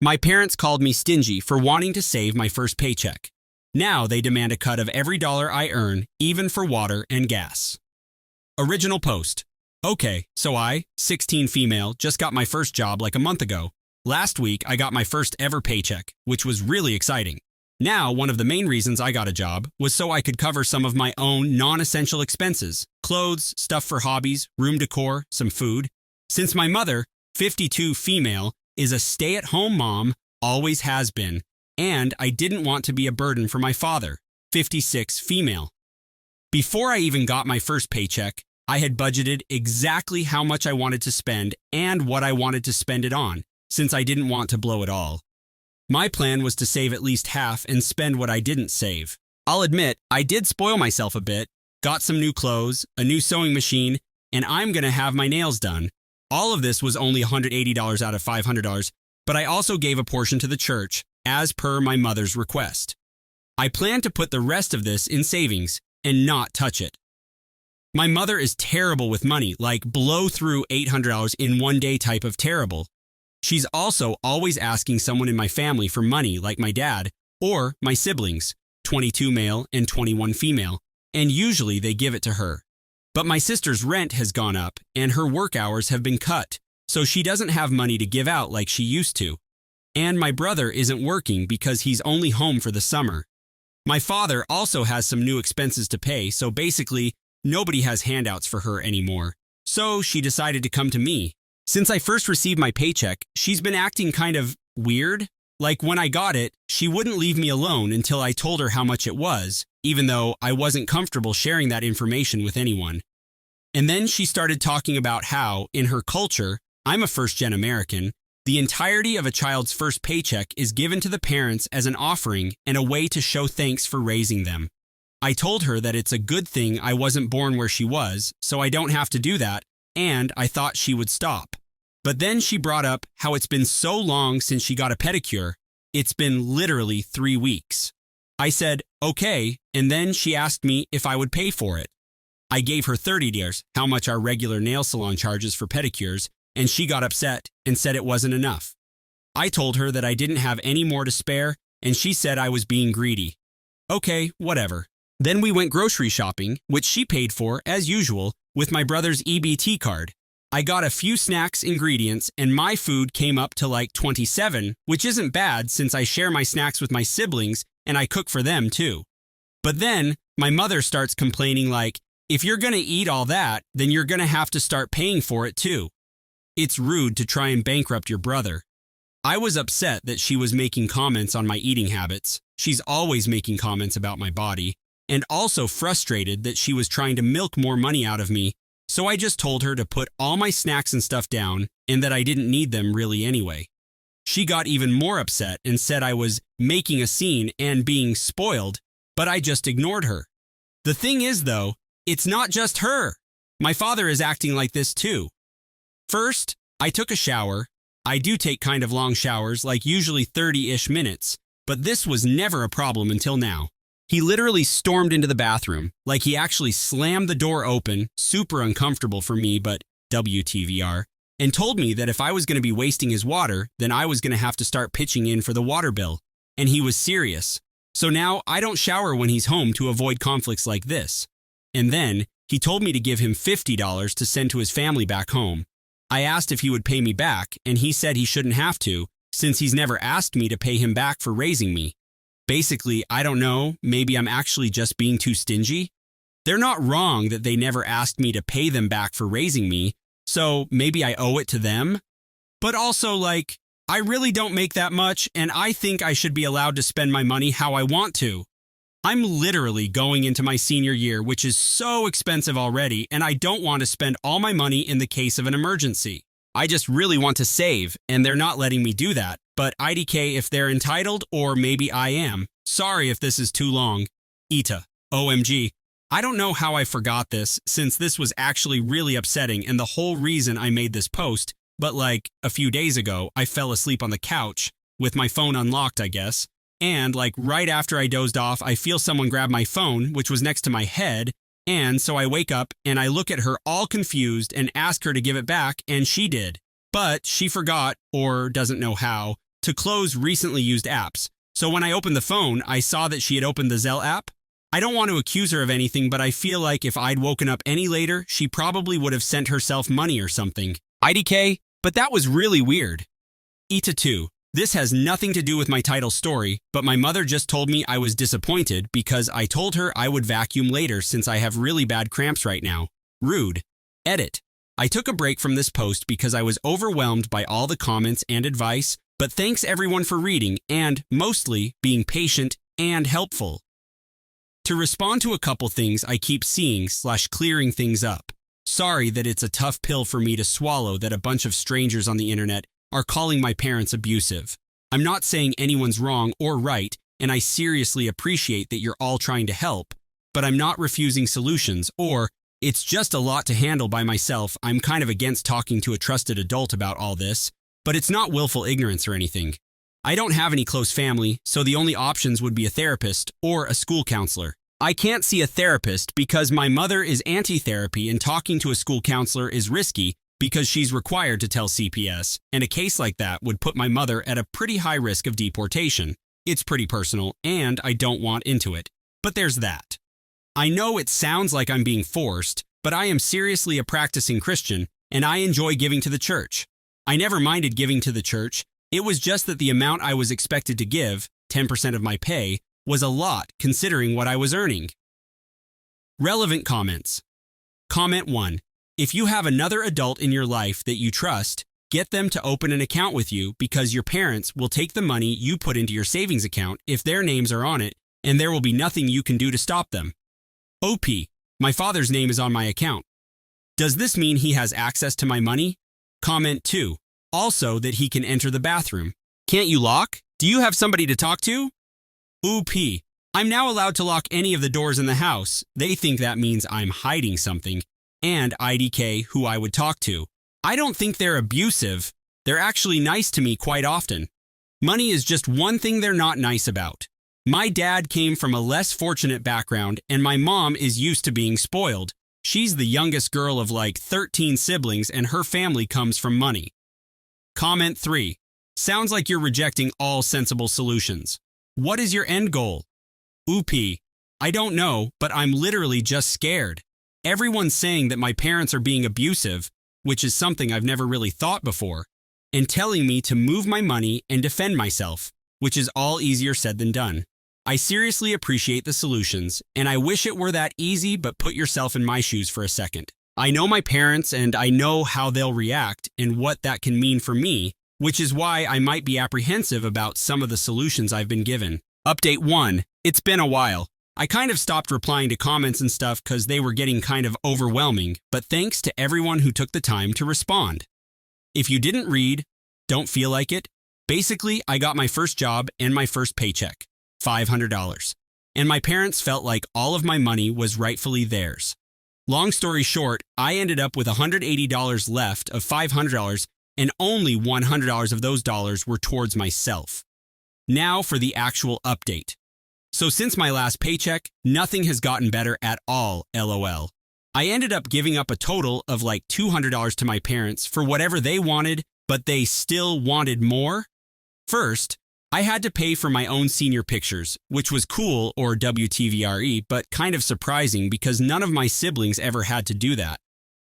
My parents called me stingy for wanting to save my first paycheck. Now they demand a cut of every dollar I earn, even for water and gas. Original post. Okay, so I, 16 female, just got my first job like a month ago. Last week, I got my first ever paycheck, which was really exciting. Now, one of the main reasons I got a job was so I could cover some of my own non-essential expenses, clothes, stuff for hobbies, room decor, some food. Since my mother, 52 female, is a stay-at-home mom, always has been, and I didn't want to be a burden for my father, 56 female. Before I even got my first paycheck, I had budgeted exactly how much I wanted to spend and what I wanted to spend it on, since I didn't want to blow it all. My plan was to save at least half and spend what I didn't save. I'll admit, I did spoil myself a bit, got some new clothes, a new sewing machine, and I'm gonna have my nails done. All of this was only $180 out of $500, but I also gave a portion to the church, as per my mother's request. I plan to put the rest of this in savings and not touch it. My mother is terrible with money, like blow through $800 in one day type of terrible. She's also always asking someone in my family for money, like my dad, or my siblings, 22 male and 21 female, and usually they give it to her. But my sister's rent has gone up, and her work hours have been cut, so she doesn't have money to give out like she used to. And my brother isn't working because he's only home for the summer. My father also has some new expenses to pay, so basically, nobody has handouts for her anymore. So she decided to come to me. Since I first received my paycheck, she's been acting kind of weird. Like when I got it, she wouldn't leave me alone until I told her how much it was, even though I wasn't comfortable sharing that information with anyone. And then she started talking about how, in her culture, I'm a first-gen American, the entirety of a child's first paycheck is given to the parents as an offering and a way to show thanks for raising them. I told her that it's a good thing I wasn't born where she was, so I don't have to do that, and I thought she would stop. But then she brought up how it's been so long since she got a pedicure. It's been literally 3 weeks. I said, okay, and then she asked me if I would pay for it. I gave her $30, how much our regular nail salon charges for pedicures, and she got upset and said it wasn't enough. I told her that I didn't have any more to spare, and she said I was being greedy. Okay, whatever. Then we went grocery shopping, which she paid for, as usual, with my brother's EBT card. I got a few snacks, ingredients, and my food came up to like 27, which isn't bad since I share my snacks with my siblings and I cook for them too. But then my mother starts complaining like, if you're gonna eat all that, then you're gonna have to start paying for it too. It's rude to try and bankrupt your brother. I was upset that she was making comments on my eating habits. She's always making comments about my body. And also frustrated that she was trying to milk more money out of me, so I just told her to put all my snacks and stuff down and that I didn't need them really anyway. She got even more upset and said I was making a scene and being spoiled, but I just ignored her. The thing is though, it's not just her. My father is acting like this too. First, I took a shower. I do take kind of long showers, like usually 30-ish minutes, but this was never a problem until now. He literally stormed into the bathroom, like he actually slammed the door open, super uncomfortable for me, but WTVR, and told me that if I was going to be wasting his water, then I was going to have to start pitching in for the water bill. And he was serious. So now I don't shower when he's home to avoid conflicts like this. And then he told me to give him $50 to send to his family back home. I asked if he would pay me back, and he said he shouldn't have to, since he's never asked me to pay him back for raising me. Basically, I don't know, maybe I'm actually just being too stingy? They're not wrong that they never asked me to pay them back for raising me, so maybe I owe it to them? But also, like, I really don't make that much, and I think I should be allowed to spend my money how I want to. I'm literally going into my senior year, which is so expensive already, and I don't want to spend all my money in the case of an emergency. I just really want to save, and they're not letting me do that. But IDK if they're entitled, or maybe I am. Sorry if this is too long. Ita. OMG. I don't know how I forgot this, since this was actually really upsetting and the whole reason I made this post, but like, a few days ago, I fell asleep on the couch, with my phone unlocked, I guess, and like right after I dozed off, I feel someone grab my phone, which was next to my head, and so I wake up and I look at her all confused and ask her to give it back, and she did. But she forgot, or doesn't know how, to close recently used apps. So when I opened the phone, I saw that she had opened the Zelle app. I don't want to accuse her of anything, but I feel like if I'd woken up any later, she probably would have sent herself money or something. IDK, but that was really weird. Ita 2. This has nothing to do with my title story, but my mother just told me I was disappointed because I told her I would vacuum later since I have really bad cramps right now. Rude. Edit. I took a break from this post because I was overwhelmed by all the comments and advice, but thanks everyone for reading and, mostly, being patient and helpful. To respond to a couple things I keep seeing/clearing things up. Sorry that it's a tough pill for me to swallow that a bunch of strangers on the internet are calling my parents abusive. I'm not saying anyone's wrong or right, and I seriously appreciate that you're all trying to help, but I'm not refusing solutions or it's just a lot to handle by myself. I'm kind of against talking to a trusted adult about all this, but it's not willful ignorance or anything. I don't have any close family, so the only options would be a therapist or a school counselor. I can't see a therapist because my mother is anti-therapy and talking to a school counselor is risky because she's required to tell CPS, and a case like that would put my mother at a pretty high risk of deportation. It's pretty personal, and I don't want into it. But there's that. I know it sounds like I'm being forced, but I am seriously a practicing Christian, and I enjoy giving to the church. I never minded giving to the church. It was just that the amount I was expected to give, 10% of my pay, was a lot considering what I was earning. Relevant comments. Comment 1. If you have another adult in your life that you trust, get them to open an account with you because your parents will take the money you put into your savings account if their names are on it, and there will be nothing you can do to stop them. OP. My father's name is on my account. Does this mean he has access to my money? Comment 2. Also that he can enter the bathroom. Can't you lock? Do you have somebody to talk to? OP. I'm now allowed to lock any of the doors in the house. They think that means I'm hiding something. And IDK, who I would talk to. I don't think they're abusive. They're actually nice to me quite often. Money is just one thing they're not nice about. My dad came from a less fortunate background, and my mom is used to being spoiled. She's the youngest girl of like 13 siblings, and her family comes from money. Comment 3. Sounds like you're rejecting all sensible solutions. What is your end goal? OP. I don't know, but I'm literally just scared. Everyone's saying that my parents are being abusive, which is something I've never really thought before, and telling me to move my money and defend myself, which is all easier said than done. I seriously appreciate the solutions, and I wish it were that easy, but put yourself in my shoes for a second. I know my parents, and I know how they'll react and what that can mean for me, which is why I might be apprehensive about some of the solutions I've been given. Update 1. It's been a while. I kind of stopped replying to comments and stuff because they were getting kind of overwhelming, but thanks to everyone who took the time to respond. If you didn't read, don't feel like it. Basically, I got my first job and my first paycheck, $500. And my parents felt like all of my money was rightfully theirs. Long story short, I ended up with $180 left of $500, and only $100 of those dollars were towards myself. Now for the actual update. So since my last paycheck, nothing has gotten better at all, LOL. I ended up giving up a total of like $200 to my parents for whatever they wanted, but they still wanted more. First, I had to pay for my own senior pictures, which was cool, or WTVRE, but kind of surprising because none of my siblings ever had to do that.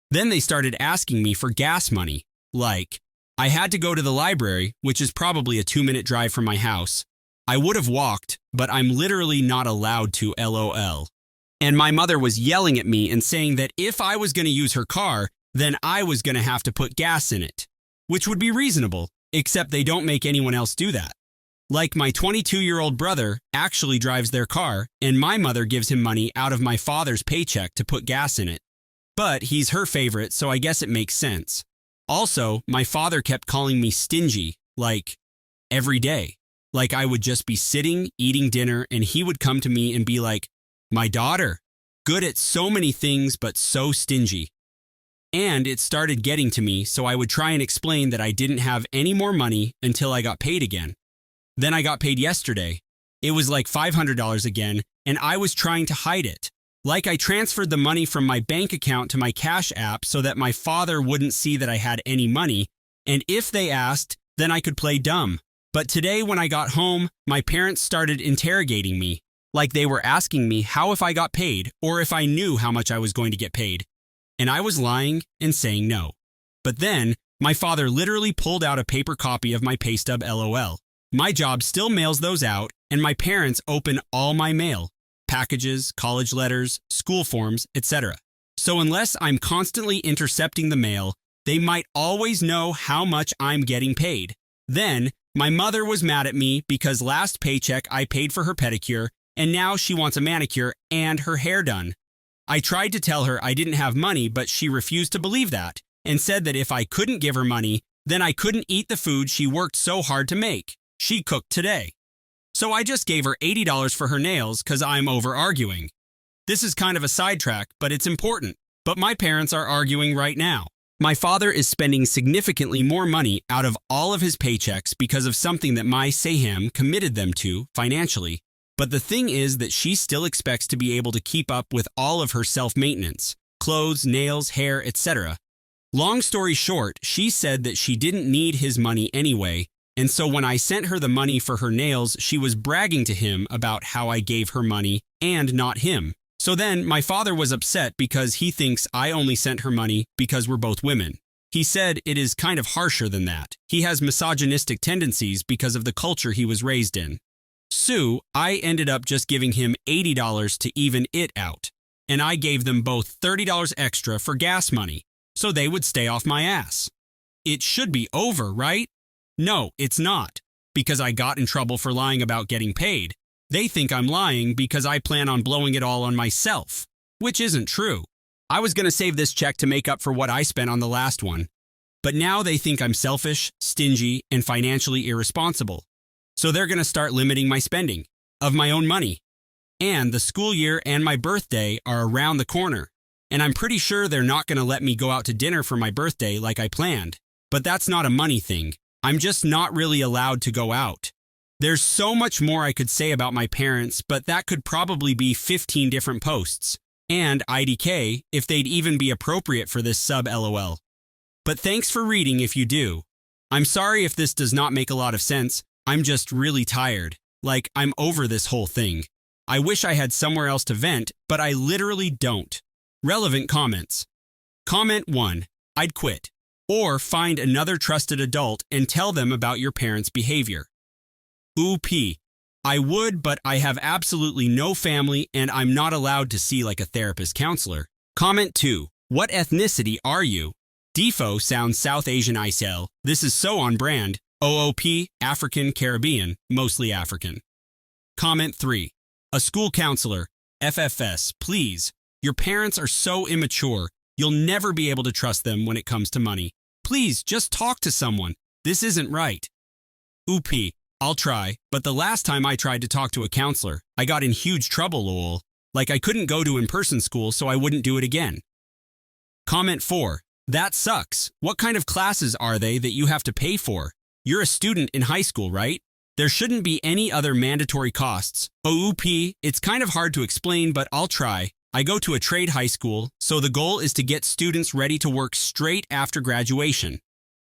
Then they started asking me for gas money. Like, I had to go to the library, which is probably a 2-minute drive from my house. I would have walked, but I'm literally not allowed to, LOL. And my mother was yelling at me and saying that if I was going to use her car, then I was going to have to put gas in it, which would be reasonable, except they don't make anyone else do that. Like my 22-year-old brother actually drives their car, and my mother gives him money out of my father's paycheck to put gas in it. But he's her favorite, so I guess it makes sense. Also, my father kept calling me stingy, like, every day. Like I would just be sitting, eating dinner, and he would come to me and be like, my daughter, good at so many things, but so stingy. And it started getting to me, so I would try and explain that I didn't have any more money until I got paid again. Then I got paid yesterday. It was like $500 again, and I was trying to hide it. Like I transferred the money from my bank account to my Cash app so that my father wouldn't see that I had any money, and if they asked, then I could play dumb. But today when I got home, my parents started interrogating me, like they were asking me how if I got paid or if I knew how much I was going to get paid. And I was lying and saying no. But then, my father literally pulled out a paper copy of my pay stub LOL. My job still mails those out, and my parents open all my mail, packages, college letters, school forms, etc. So unless I'm constantly intercepting the mail, they might always know how much I'm getting paid. Then, my mother was mad at me because last paycheck I paid for her pedicure, and now she wants a manicure and her hair done. I tried to tell her I didn't have money, but she refused to believe that, and said that if I couldn't give her money, then I couldn't eat the food she worked so hard to make. She cooked today. So I just gave her $80 for her nails because I'm over-arguing. This is kind of a sidetrack, but it's important. But my parents are arguing right now. My father is spending significantly more money out of all of his paychecks because of something that my Saham committed them to financially. But the thing is that she still expects to be able to keep up with all of her self-maintenance, clothes, nails, hair, etc. Long story short, she said that she didn't need his money anyway, and so when I sent her the money for her nails, she was bragging to him about how I gave her money and not him. So then my father was upset because he thinks I only sent her money because we're both women. He said it is kind of harsher than that. He has misogynistic tendencies because of the culture he was raised in. So I ended up just giving him $80 to even it out, and I gave them both $30 extra for gas money, so they would stay off my ass. It should be over, right? No, it's not, because I got in trouble for lying about getting paid. They think I'm lying because I plan on blowing it all on myself, which isn't true. I was going to save this check to make up for what I spent on the last one. But now they think I'm selfish, stingy, and financially irresponsible. So they're going to start limiting my spending of my own money. And the school year and my birthday are around the corner. And I'm pretty sure they're not going to let me go out to dinner for my birthday like I planned. But that's not a money thing. I'm just not really allowed to go out. There's so much more I could say about my parents, but that could probably be 15 different posts. And IDK, if they'd even be appropriate for this sub LOL. But thanks for reading if you do. I'm sorry if this does not make a lot of sense. I'm just really tired. Like, I'm over this whole thing. I wish I had somewhere else to vent, but I literally don't. Relevant comments. Comment 1. I'd quit. Or find another trusted adult and tell them about your parents' behavior. OP. I would, but I have absolutely no family and I'm not allowed to see like a therapist counselor. Comment 2. What ethnicity are you? Defo sounds South Asian ISL. This is so on brand. OOP, African Caribbean, mostly African. Comment 3. A school counselor. FFS, please. Your parents are so immature. You'll never be able to trust them when it comes to money. Please, just talk to someone. This isn't right. OP. I'll try, but the last time I tried to talk to a counselor, I got in huge trouble, lol. Like I couldn't go to in-person school, so I wouldn't do it again. Comment 4. That sucks. What kind of classes are they that you have to pay for? You're a student in high school, right? There shouldn't be any other mandatory costs. OOP, it's kind of hard to explain, but I'll try. I go to a trade high school, so the goal is to get students ready to work straight after graduation.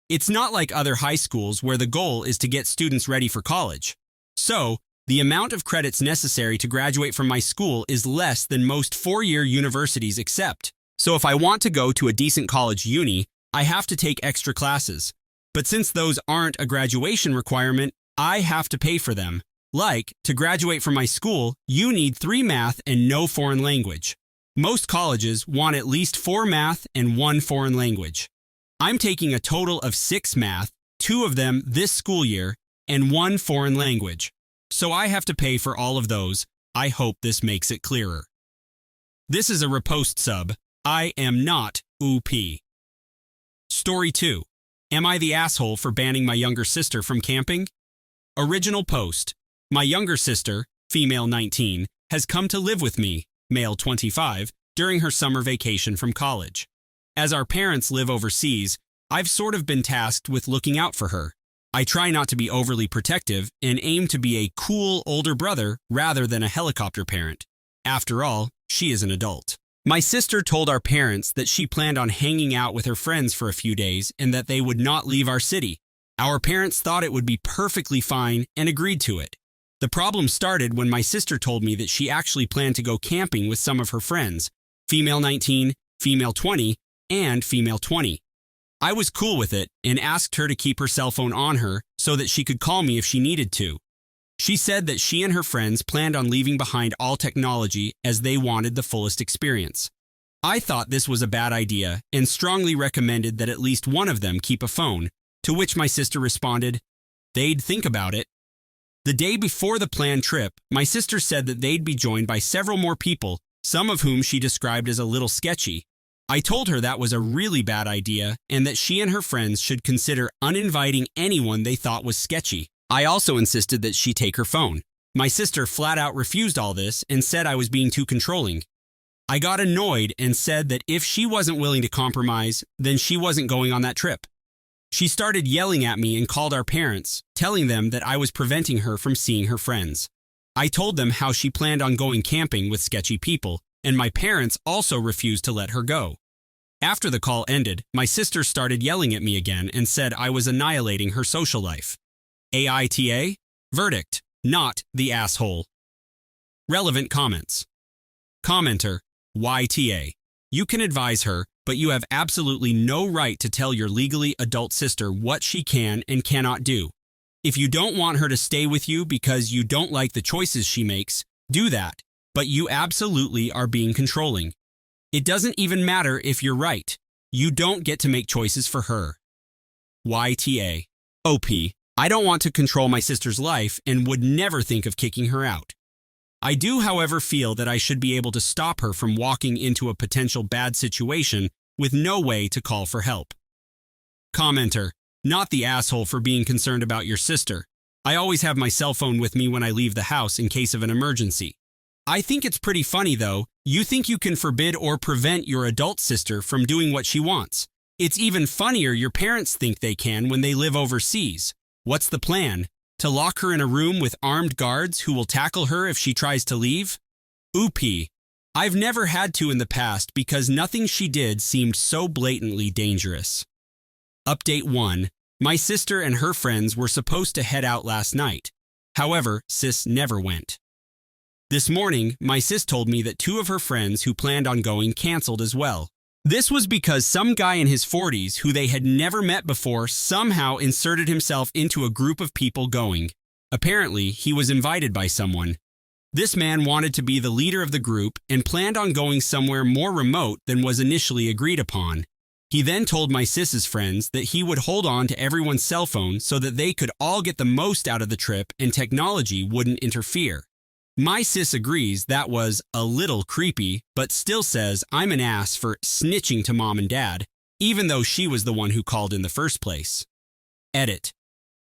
It's not like other high schools where the goal is to get students ready for college. So, the amount of credits necessary to graduate from my school is less than most four-year universities accept. So if I want to go to a decent college uni, I have to take extra classes. But since those aren't a graduation requirement, I have to pay for them. Like, to graduate from my school, you need 3 math and no foreign language. Most colleges want at least 4 math and 1 foreign language. I'm taking a total of 6 math, 2 of them this school year, and 1 foreign language. So I have to pay for all of those. I hope this makes it clearer. This is a repost sub. I am not OP. Story 2. Am I the asshole for banning my younger sister from camping? Original post. My younger sister, female 19, has come to live with me, male 25, during her summer vacation from college. As our parents live overseas, I've sort of been tasked with looking out for her. I try not to be overly protective and aim to be a cool older brother rather than a helicopter parent. After all, she is an adult. My sister told our parents that she planned on hanging out with her friends for a few days and that they would not leave our city. Our parents thought it would be perfectly fine and agreed to it. The problem started when my sister told me that she actually planned to go camping with some of her friends, female 19, female 20, and female 20. I was cool with it and asked her to keep her cell phone on her so that she could call me if she needed to. She said that she and her friends planned on leaving behind all technology as they wanted the fullest experience. I thought this was a bad idea and strongly recommended that at least one of them keep a phone, to which my sister responded, "They'd think about it." The day before the planned trip, my sister said that they'd be joined by several more people, some of whom she described as a little sketchy. I told her that was a really bad idea and that she and her friends should consider uninviting anyone they thought was sketchy. I also insisted that she take her phone. My sister flat out refused all this and said I was being too controlling. I got annoyed and said that if she wasn't willing to compromise, then she wasn't going on that trip. She started yelling at me and called our parents, telling them that I was preventing her from seeing her friends. I told them how she planned on going camping with sketchy people, and my parents also refused to let her go. After the call ended, my sister started yelling at me again and said I was annihilating her social life. AITA? Verdict: not the asshole. Relevant comments. Commenter: YTA. You can advise her, but you have absolutely no right to tell your legally adult sister what she can and cannot do. If you don't want her to stay with you because you don't like the choices she makes, do that, but you absolutely are being controlling. It doesn't even matter if you're right. You don't get to make choices for her. YTA. OP. I don't want to control my sister's life and would never think of kicking her out. I do, however, feel that I should be able to stop her from walking into a potential bad situation with no way to call for help. Commenter: not the asshole for being concerned about your sister. I always have my cell phone with me when I leave the house in case of an emergency. I think it's pretty funny, though. You think you can forbid or prevent your adult sister from doing what she wants. It's even funnier your parents think they can when they live overseas. What's the plan? To lock her in a room with armed guards who will tackle her if she tries to leave? Oopie. I've never had to in the past because nothing she did seemed so blatantly dangerous. Update 1. My sister and her friends were supposed to head out last night. However, sis never went. This morning, my sis told me that 2 of her friends who planned on going canceled as well. This was because some guy in his 40s who they had never met before somehow inserted himself into a group of people going. Apparently, he was invited by someone. This man wanted to be the leader of the group and planned on going somewhere more remote than was initially agreed upon. He then told my sis's friends that he would hold on to everyone's cell phone so that they could all get the most out of the trip and technology wouldn't interfere. My sis agrees that was a little creepy, but still says I'm an ass for snitching to mom and dad, even though she was the one who called in the first place. Edit.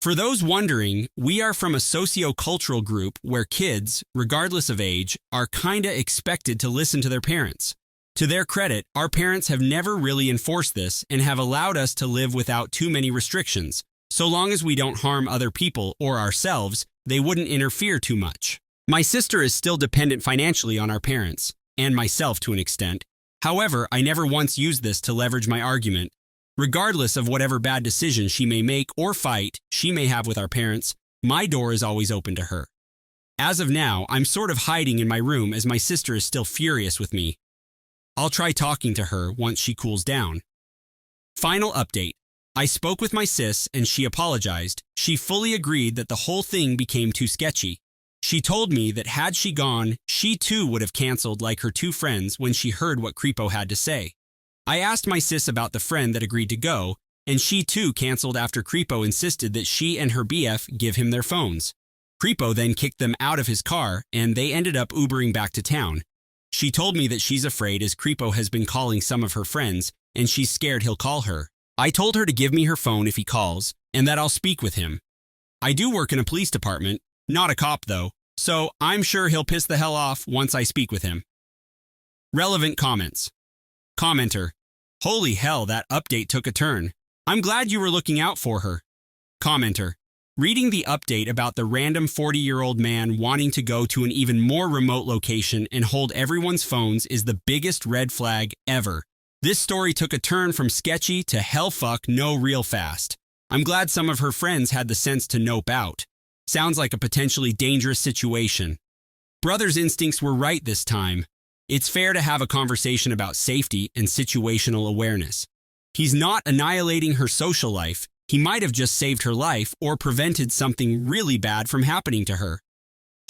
For those wondering, we are from a socio-cultural group where kids, regardless of age, are kinda expected to listen to their parents. To their credit, our parents have never really enforced this and have allowed us to live without too many restrictions. So long as we don't harm other people or ourselves, they wouldn't interfere too much. My sister is still dependent financially on our parents, and myself to an extent. However, I never once used this to leverage my argument. Regardless of whatever bad decisions she may make or fight she may have with our parents, my door is always open to her. As of now, I'm sort of hiding in my room as my sister is still furious with me. I'll try talking to her once she cools down. Final update. I spoke with my sis and she apologized. She fully agreed that the whole thing became too sketchy. She told me that had she gone, she too would have canceled like her 2 friends when she heard what Creepo had to say. I asked my sis about the friend that agreed to go, and she too canceled after Creepo insisted that she and her BF give him their phones. Creepo then kicked them out of his car, and they ended up Ubering back to town. She told me that she's afraid as Creepo has been calling some of her friends, and she's scared he'll call her. I told her to give me her phone if he calls, and that I'll speak with him. I do work in a police department, not a cop though, so I'm sure he'll piss the hell off once I speak with him. Relevant comments. Commenter: holy hell, that update took a turn. I'm glad you were looking out for her. Commenter: reading the update about the random 40-year-old man wanting to go to an even more remote location and hold everyone's phones is the biggest red flag ever. This story took a turn from sketchy to hellfuck no real fast. I'm glad some of her friends had the sense to nope out. Sounds like a potentially dangerous situation. Brother's instincts were right this time. It's fair to have a conversation about safety and situational awareness. He's not annihilating her social life. He might have just saved her life or prevented something really bad from happening to her.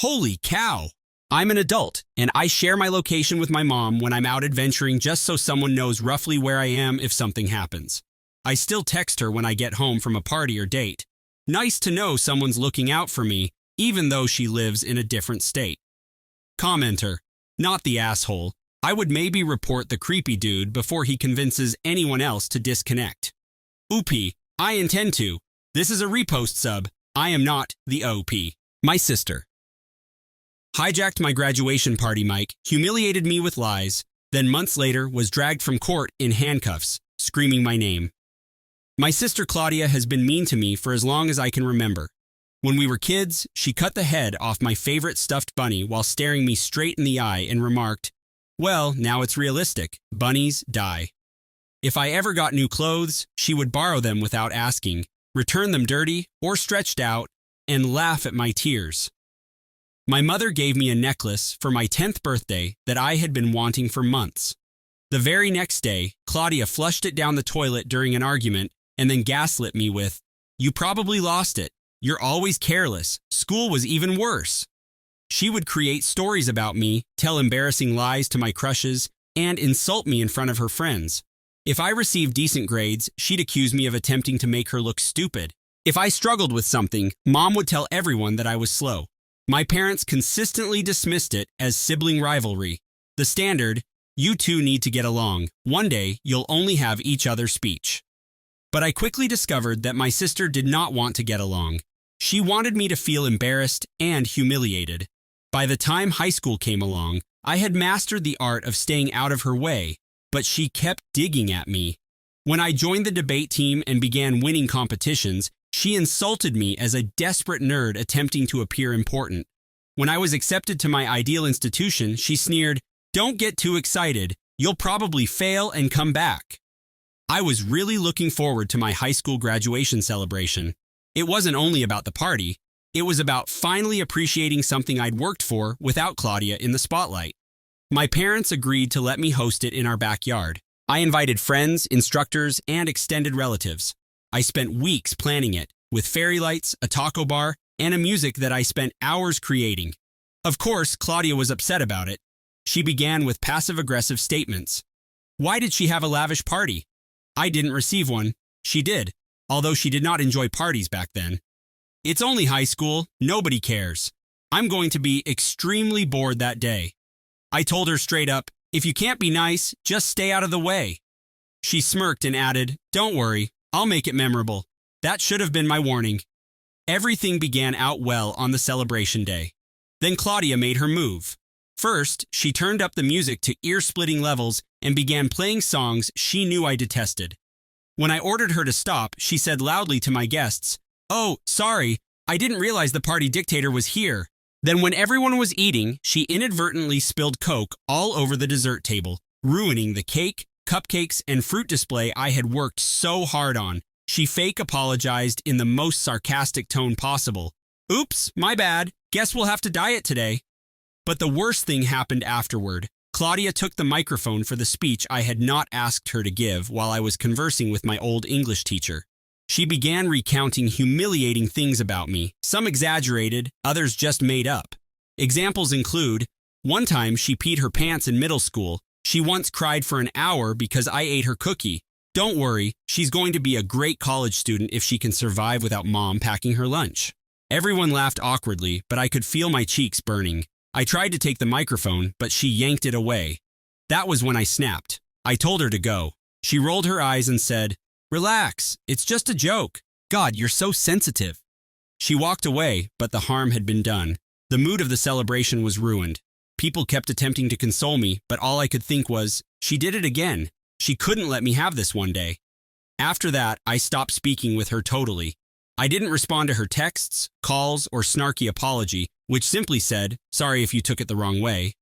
Holy cow! I'm an adult, and I share my location with my mom when I'm out adventuring just so someone knows roughly where I am if something happens. I still text her when I get home from a party or date. Nice to know someone's looking out for me, even though she lives in a different state. Commenter, not the asshole. I would maybe report the creepy dude before he convinces anyone else to disconnect. Oopie, I intend to. This is a repost sub. I am not the OP. My sister. Hijacked my graduation party mic, humiliated me with lies, then months later was dragged from court in handcuffs, screaming my name. My sister Claudia has been mean to me for as long as I can remember. When we were kids, she cut the head off my favorite stuffed bunny while staring me straight in the eye and remarked, "Well, now it's realistic. Bunnies die." If I ever got new clothes, she would borrow them without asking, return them dirty or stretched out, and laugh at my tears. My mother gave me a necklace for my 10th birthday that I had been wanting for months. The very next day, Claudia flushed it down the toilet during an argument and then gaslit me with, "You probably lost it. You're always careless. School was even worse." She would create stories about me, tell embarrassing lies to my crushes, and insult me in front of her friends. If I received decent grades, she'd accuse me of attempting to make her look stupid. If I struggled with something, Mom would tell everyone that I was slow. My parents consistently dismissed it as sibling rivalry. The standard, "You two need to get along. One day, you'll only have each other's speech." But I quickly discovered that my sister did not want to get along. She wanted me to feel embarrassed and humiliated. By the time high school came along, I had mastered the art of staying out of her way, but she kept digging at me. When I joined the debate team and began winning competitions, she insulted me as a desperate nerd attempting to appear important. When I was accepted to my ideal institution, she sneered, "Don't get too excited. You'll probably fail and come back." I was really looking forward to my high school graduation celebration. It wasn't only about the party. It was about finally appreciating something I'd worked for without Claudia in the spotlight. My parents agreed to let me host it in our backyard. I invited friends, instructors, and extended relatives. I spent weeks planning it, with fairy lights, a taco bar, and a music that I spent hours creating. Of course, Claudia was upset about it. She began with passive-aggressive statements. Why did she have a lavish party? I didn't receive one. She did, although she did not enjoy parties back then. It's only high school. Nobody cares. I'm going to be extremely bored that day. I told her straight up, "If you can't be nice, just stay out of the way." She smirked and added, "Don't worry. I'll make it memorable." That should have been my warning. Everything began out well on the celebration day. Then Claudia made her move. First, she turned up the music to ear-splitting levels and began playing songs she knew I detested. When I ordered her to stop, she said loudly to my guests, "Oh, sorry, I didn't realize the party dictator was here." Then when everyone was eating, she inadvertently spilled Coke all over the dessert table, ruining the cake, cupcakes, and fruit display I had worked so hard on. She fake apologized in the most sarcastic tone possible. "Oops, my bad. Guess we'll have to diet today." But the worst thing happened afterward. Claudia took the microphone for the speech I had not asked her to give while I was conversing with my old English teacher. She began recounting humiliating things about me, some exaggerated, others just made up. Examples include, one time she peed her pants in middle school. She once cried for an hour because I ate her cookie. Don't worry, she's going to be a great college student if she can survive without Mom packing her lunch. Everyone laughed awkwardly, but I could feel my cheeks burning. I tried to take the microphone, but she yanked it away. That was when I snapped. I told her to go. She rolled her eyes and said, "Relax, it's just a joke. God, you're so sensitive." She walked away, but the harm had been done. The mood of the celebration was ruined. People kept attempting to console me, but all I could think was, she did it again. She couldn't let me have this one day. After that, I stopped speaking with her totally. I didn't respond to her texts, calls, or snarky apology, which simply said, "Sorry if you took it the wrong way."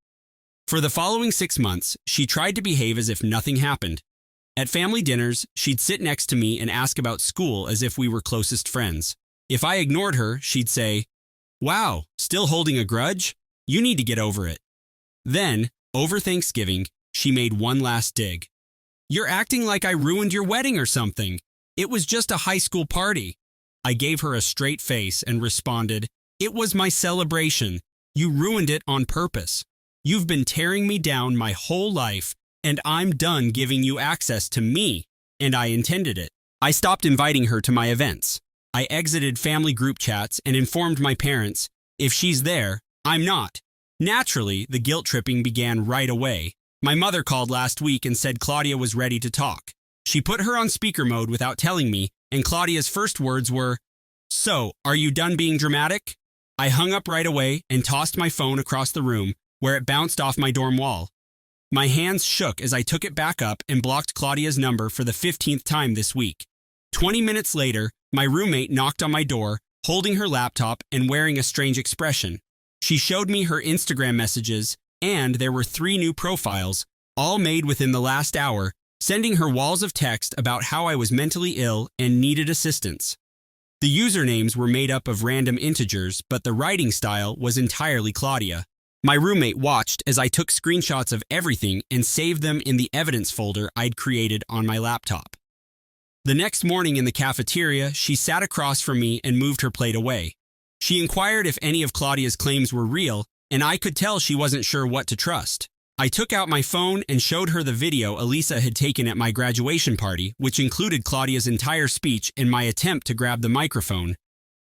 For the following 6 months, she tried to behave as if nothing happened. At family dinners, she'd sit next to me and ask about school as if we were closest friends. If I ignored her, she'd say, "Wow, still holding a grudge? You need to get over it." Then, over Thanksgiving, she made one last dig. "You're acting like I ruined your wedding or something. It was just a high school party." I gave her a straight face and responded, "It was my celebration. You ruined it on purpose. You've been tearing me down my whole life, and I'm done giving you access to me, and I intended it." I stopped inviting her to my events. I exited family group chats and informed my parents, if she's there, I'm not. Naturally, the guilt tripping began right away. My mother called last week and said Claudia was ready to talk. She put her on speaker mode without telling me, and Claudia's first words were, "So, are you done being dramatic?" I hung up right away and tossed my phone across the room, where it bounced off my dorm wall. My hands shook as I took it back up and blocked Claudia's number for the 15th time this week. 20 minutes later, my roommate knocked on my door, holding her laptop and wearing a strange expression. She showed me her Instagram messages, and there were 3 new profiles, all made within the last hour, sending her walls of text about how I was mentally ill and needed assistance. The usernames were made up of random integers, but the writing style was entirely Claudia. My roommate watched as I took screenshots of everything and saved them in the evidence folder I'd created on my laptop. The next morning in the cafeteria, she sat across from me and moved her plate away. She inquired if any of Claudia's claims were real, and I could tell she wasn't sure what to trust. I took out my phone and showed her the video Elisa had taken at my graduation party, which included Claudia's entire speech and my attempt to grab the microphone.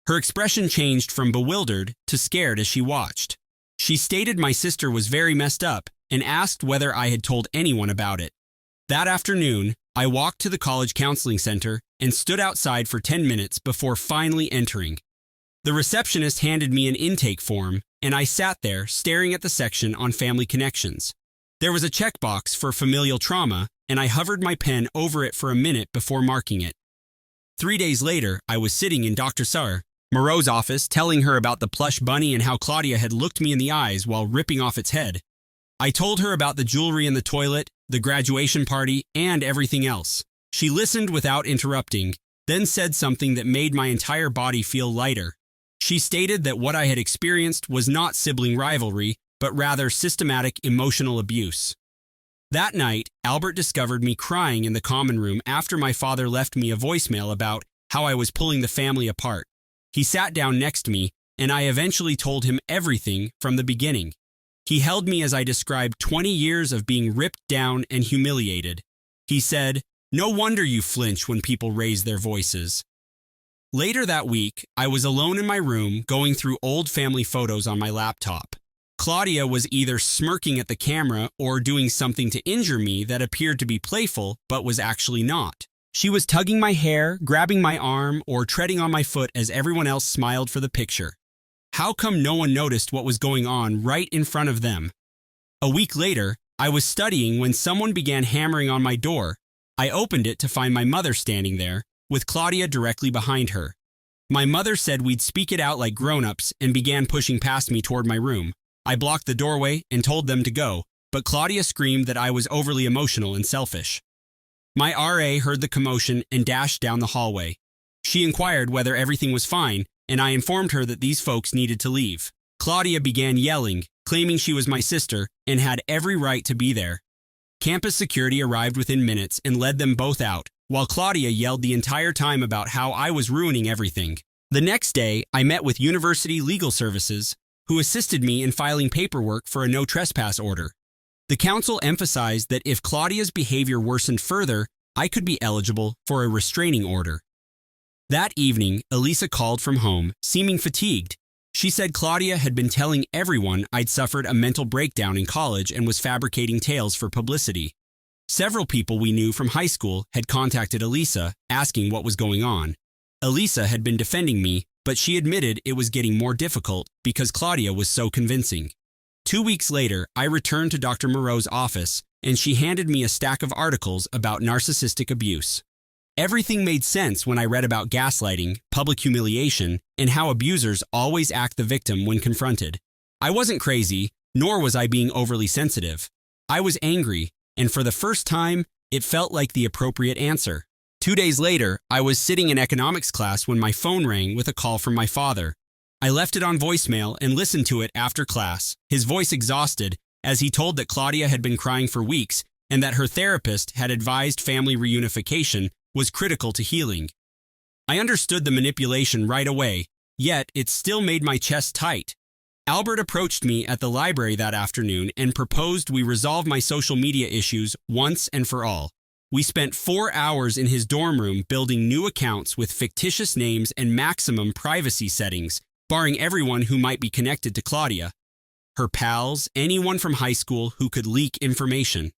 Her expression changed from bewildered to scared as she watched. She stated my sister was very messed up and asked whether I had told anyone about it. That afternoon, I walked to the college counseling center and stood outside for 10 minutes before finally entering. The receptionist handed me an intake form, and I sat there staring at the section on family connections. There was a checkbox for familial trauma, and I hovered my pen over it for a minute before marking it. 3 days later, I was sitting in Dr. Moreau's office telling her about the plush bunny and how Claudia had looked me in the eyes while ripping off its head. I told her about the jewelry in the toilet, the graduation party, and everything else. She listened without interrupting, then said something that made my entire body feel lighter. She stated that what I had experienced was not sibling rivalry, but rather systematic emotional abuse. That night, Albert discovered me crying in the common room after my father left me a voicemail about how I was pulling the family apart. He sat down next to me, and I eventually told him everything from the beginning. He held me as I described 20 years of being ripped down and humiliated. He said, "No wonder you flinch when people raise their voices." Later that week, I was alone in my room going through old family photos on my laptop. Claudia was either smirking at the camera or doing something to injure me that appeared to be playful but was actually not. She was tugging my hair, grabbing my arm, or treading on my foot as everyone else smiled for the picture. How come no one noticed what was going on right in front of them? A week later, I was studying when someone began hammering on my door. I opened it to find my mother standing there, with Claudia directly behind her. My mother said we'd speak it out like grown-ups and began pushing past me toward my room. I blocked the doorway and told them to go, but Claudia screamed that I was overly emotional and selfish. My RA heard the commotion and dashed down the hallway. She inquired whether everything was fine, and I informed her that these folks needed to leave. Claudia began yelling, claiming she was my sister and had every right to be there. Campus security arrived within minutes and led them both out, while Claudia yelled the entire time about how I was ruining everything. The next day, I met with University Legal Services, who assisted me in filing paperwork for a no trespass order. The council emphasized that if Claudia's behavior worsened further, I could be eligible for a restraining order. That evening, Elisa called from home, seeming fatigued. She said Claudia had been telling everyone I'd suffered a mental breakdown in college and was fabricating tales for publicity. Several people we knew from high school had contacted Elisa, asking what was going on. Elisa had been defending me, but she admitted it was getting more difficult because Claudia was so convincing. 2 weeks later, I returned to Dr. Moreau's office, and she handed me a stack of articles about narcissistic abuse. Everything made sense when I read about gaslighting, public humiliation, and how abusers always act the victim when confronted. I wasn't crazy, nor was I being overly sensitive. I was angry, and for the first time, It felt like the appropriate answer. 2 days later, I was sitting in economics class when my phone rang with a call from my father. I left it on voicemail and listened to it after class, his voice exhausted, as he told that Claudia had been crying for weeks and that her therapist had advised family reunification was critical to healing. I understood the manipulation right away, yet it still made my chest tight. Albert approached me at the library that afternoon and proposed we resolve my social media issues once and for all. We spent 4 hours in his dorm room building new accounts with fictitious names and maximum privacy settings, barring everyone who might be connected to Claudia. Her pals, anyone from high school who could leak information.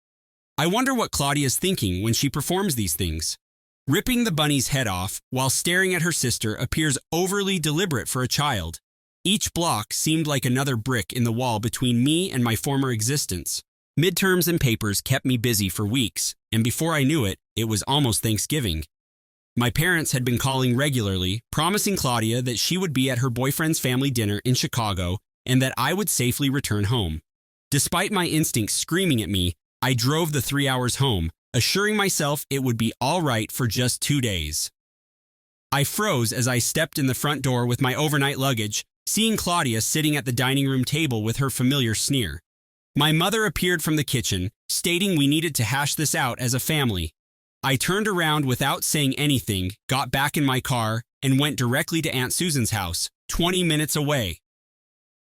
I wonder what Claudia's thinking when she performs these things. Ripping the bunny's head off while staring at her sister appears overly deliberate for a child. Each block seemed like another brick in the wall between me and my former existence. Midterms and papers kept me busy for weeks, and before I knew it, it was almost Thanksgiving. My parents had been calling regularly, promising Claudia that she would be at her boyfriend's family dinner in Chicago and that I would safely return home. Despite my instincts screaming at me, I drove the 3 hours home, assuring myself it would be all right for just 2 days. I froze as I stepped in the front door with my overnight luggage, seeing Claudia sitting at the dining room table with her familiar sneer. My mother appeared from the kitchen, stating we needed to hash this out as a family. I turned around without saying anything, got back in my car, and went directly to Aunt Susan's house, 20 minutes away.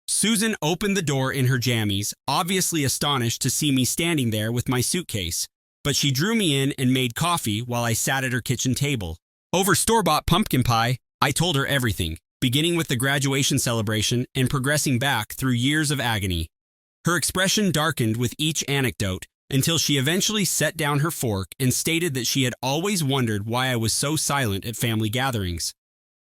Susan opened the door in her jammies, obviously astonished to see me standing there with my suitcase, but she drew me in and made coffee while I sat at her kitchen table. Over store-bought pumpkin pie, I told her everything, beginning with the graduation celebration and progressing back through years of agony. Her expression darkened with each anecdote until she eventually set down her fork and stated that she had always wondered why I was so silent at family gatherings.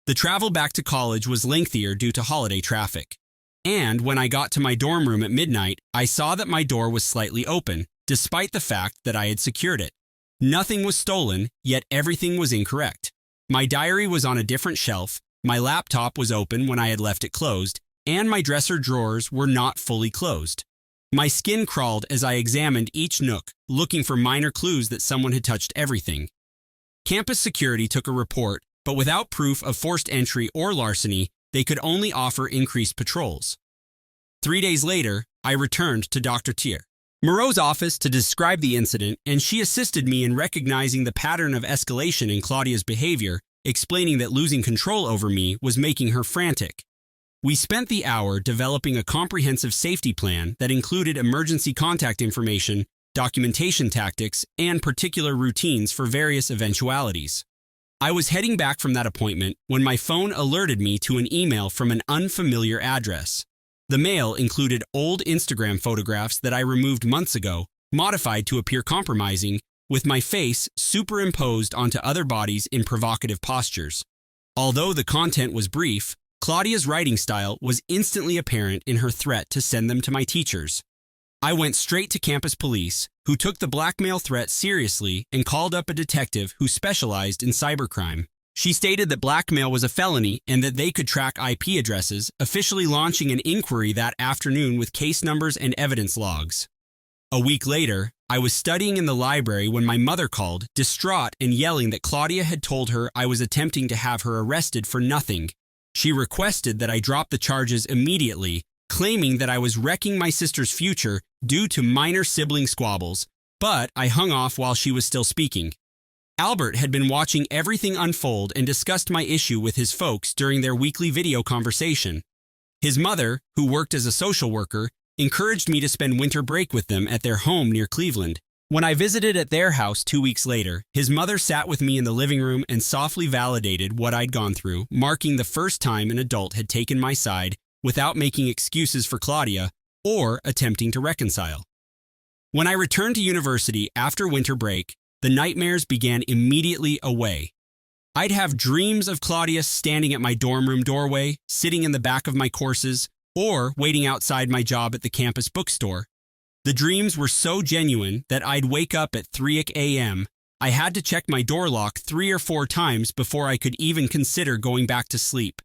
The travel back to college was lengthier due to holiday traffic. And when I got to my dorm room at midnight, I saw that my door was slightly open, despite the fact that I had secured it. Nothing was stolen, yet everything was incorrect. My diary was on a different shelf, my laptop was open when I had left it closed, and my dresser drawers were not fully closed. My skin crawled as I examined each nook, looking for minor clues that someone had touched everything. Campus security took a report, but without proof of forced entry or larceny, they could only offer increased patrols. 3 days later, I returned to Dr. Thier Moreau's office to describe the incident, and she assisted me in recognizing the pattern of escalation in Claudia's behavior, explaining that losing control over me was making her frantic. We spent the hour developing a comprehensive safety plan that included emergency contact information, documentation tactics, and particular routines for various eventualities. I was heading back from that appointment when my phone alerted me to an email from an unfamiliar address. The mail included old Instagram photographs that I removed months ago, modified to appear compromising, with my face superimposed onto other bodies in provocative postures. Although the content was brief, Claudia's writing style was instantly apparent in her threat to send them to my teachers. I went straight to campus police, who took the blackmail threat seriously and called up a detective who specialized in cybercrime. She stated that blackmail was a felony and that they could track IP addresses, officially launching an inquiry that afternoon with case numbers and evidence logs. A week later, I was studying in the library when my mother called, distraught and yelling that Claudia had told her I was attempting to have her arrested for nothing. She requested that I drop the charges immediately, claiming that I was wrecking my sister's future due to minor sibling squabbles, but I hung off while she was still speaking. Albert had been watching everything unfold and discussed my issue with his folks during their weekly video conversation. His mother, who worked as a social worker, encouraged me to spend winter break with them at their home near Cleveland. When I visited at their house 2 weeks later, his mother sat with me in the living room and softly validated what I'd gone through, marking the first time an adult had taken my side without making excuses for Claudia or attempting to reconcile. When I returned to university after winter break, the nightmares began immediately away. I'd have dreams of Claudia standing at my dorm room doorway, sitting in the back of my courses, or waiting outside my job at the campus bookstore. The dreams were so genuine that I'd wake up at 3 a.m. I had to check my door lock 3 or 4 times before I could even consider going back to sleep.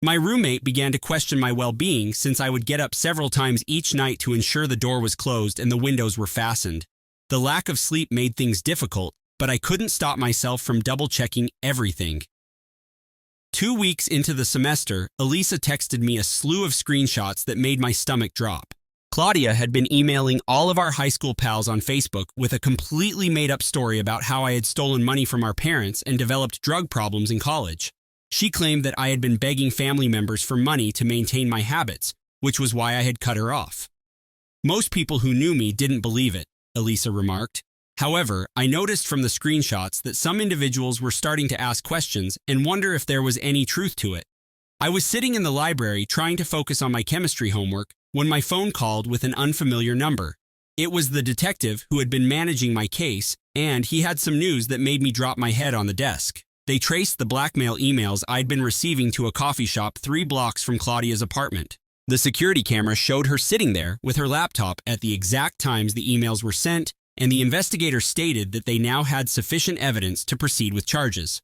My roommate began to question my well-being since I would get up several times each night to ensure the door was closed and the windows were fastened. The lack of sleep made things difficult, but I couldn't stop myself from double-checking everything. 2 weeks into the semester, Elisa texted me a slew of screenshots that made my stomach drop. Claudia had been emailing all of our high school pals on Facebook with a completely made-up story about how I had stolen money from our parents and developed drug problems in college. She claimed that I had been begging family members for money to maintain my habits, which was why I had cut her off. Most people who knew me didn't believe it, Elisa remarked. However, I noticed from the screenshots that some individuals were starting to ask questions and wonder if there was any truth to it. I was sitting in the library trying to focus on my chemistry homework when my phone called with an unfamiliar number. It was the detective who had been managing my case, and he had some news that made me drop my head on the desk. They traced the blackmail emails I'd been receiving to a coffee shop 3 blocks from Claudia's apartment. The security camera showed her sitting there with her laptop at the exact times the emails were sent, and the investigator stated that they now had sufficient evidence to proceed with charges.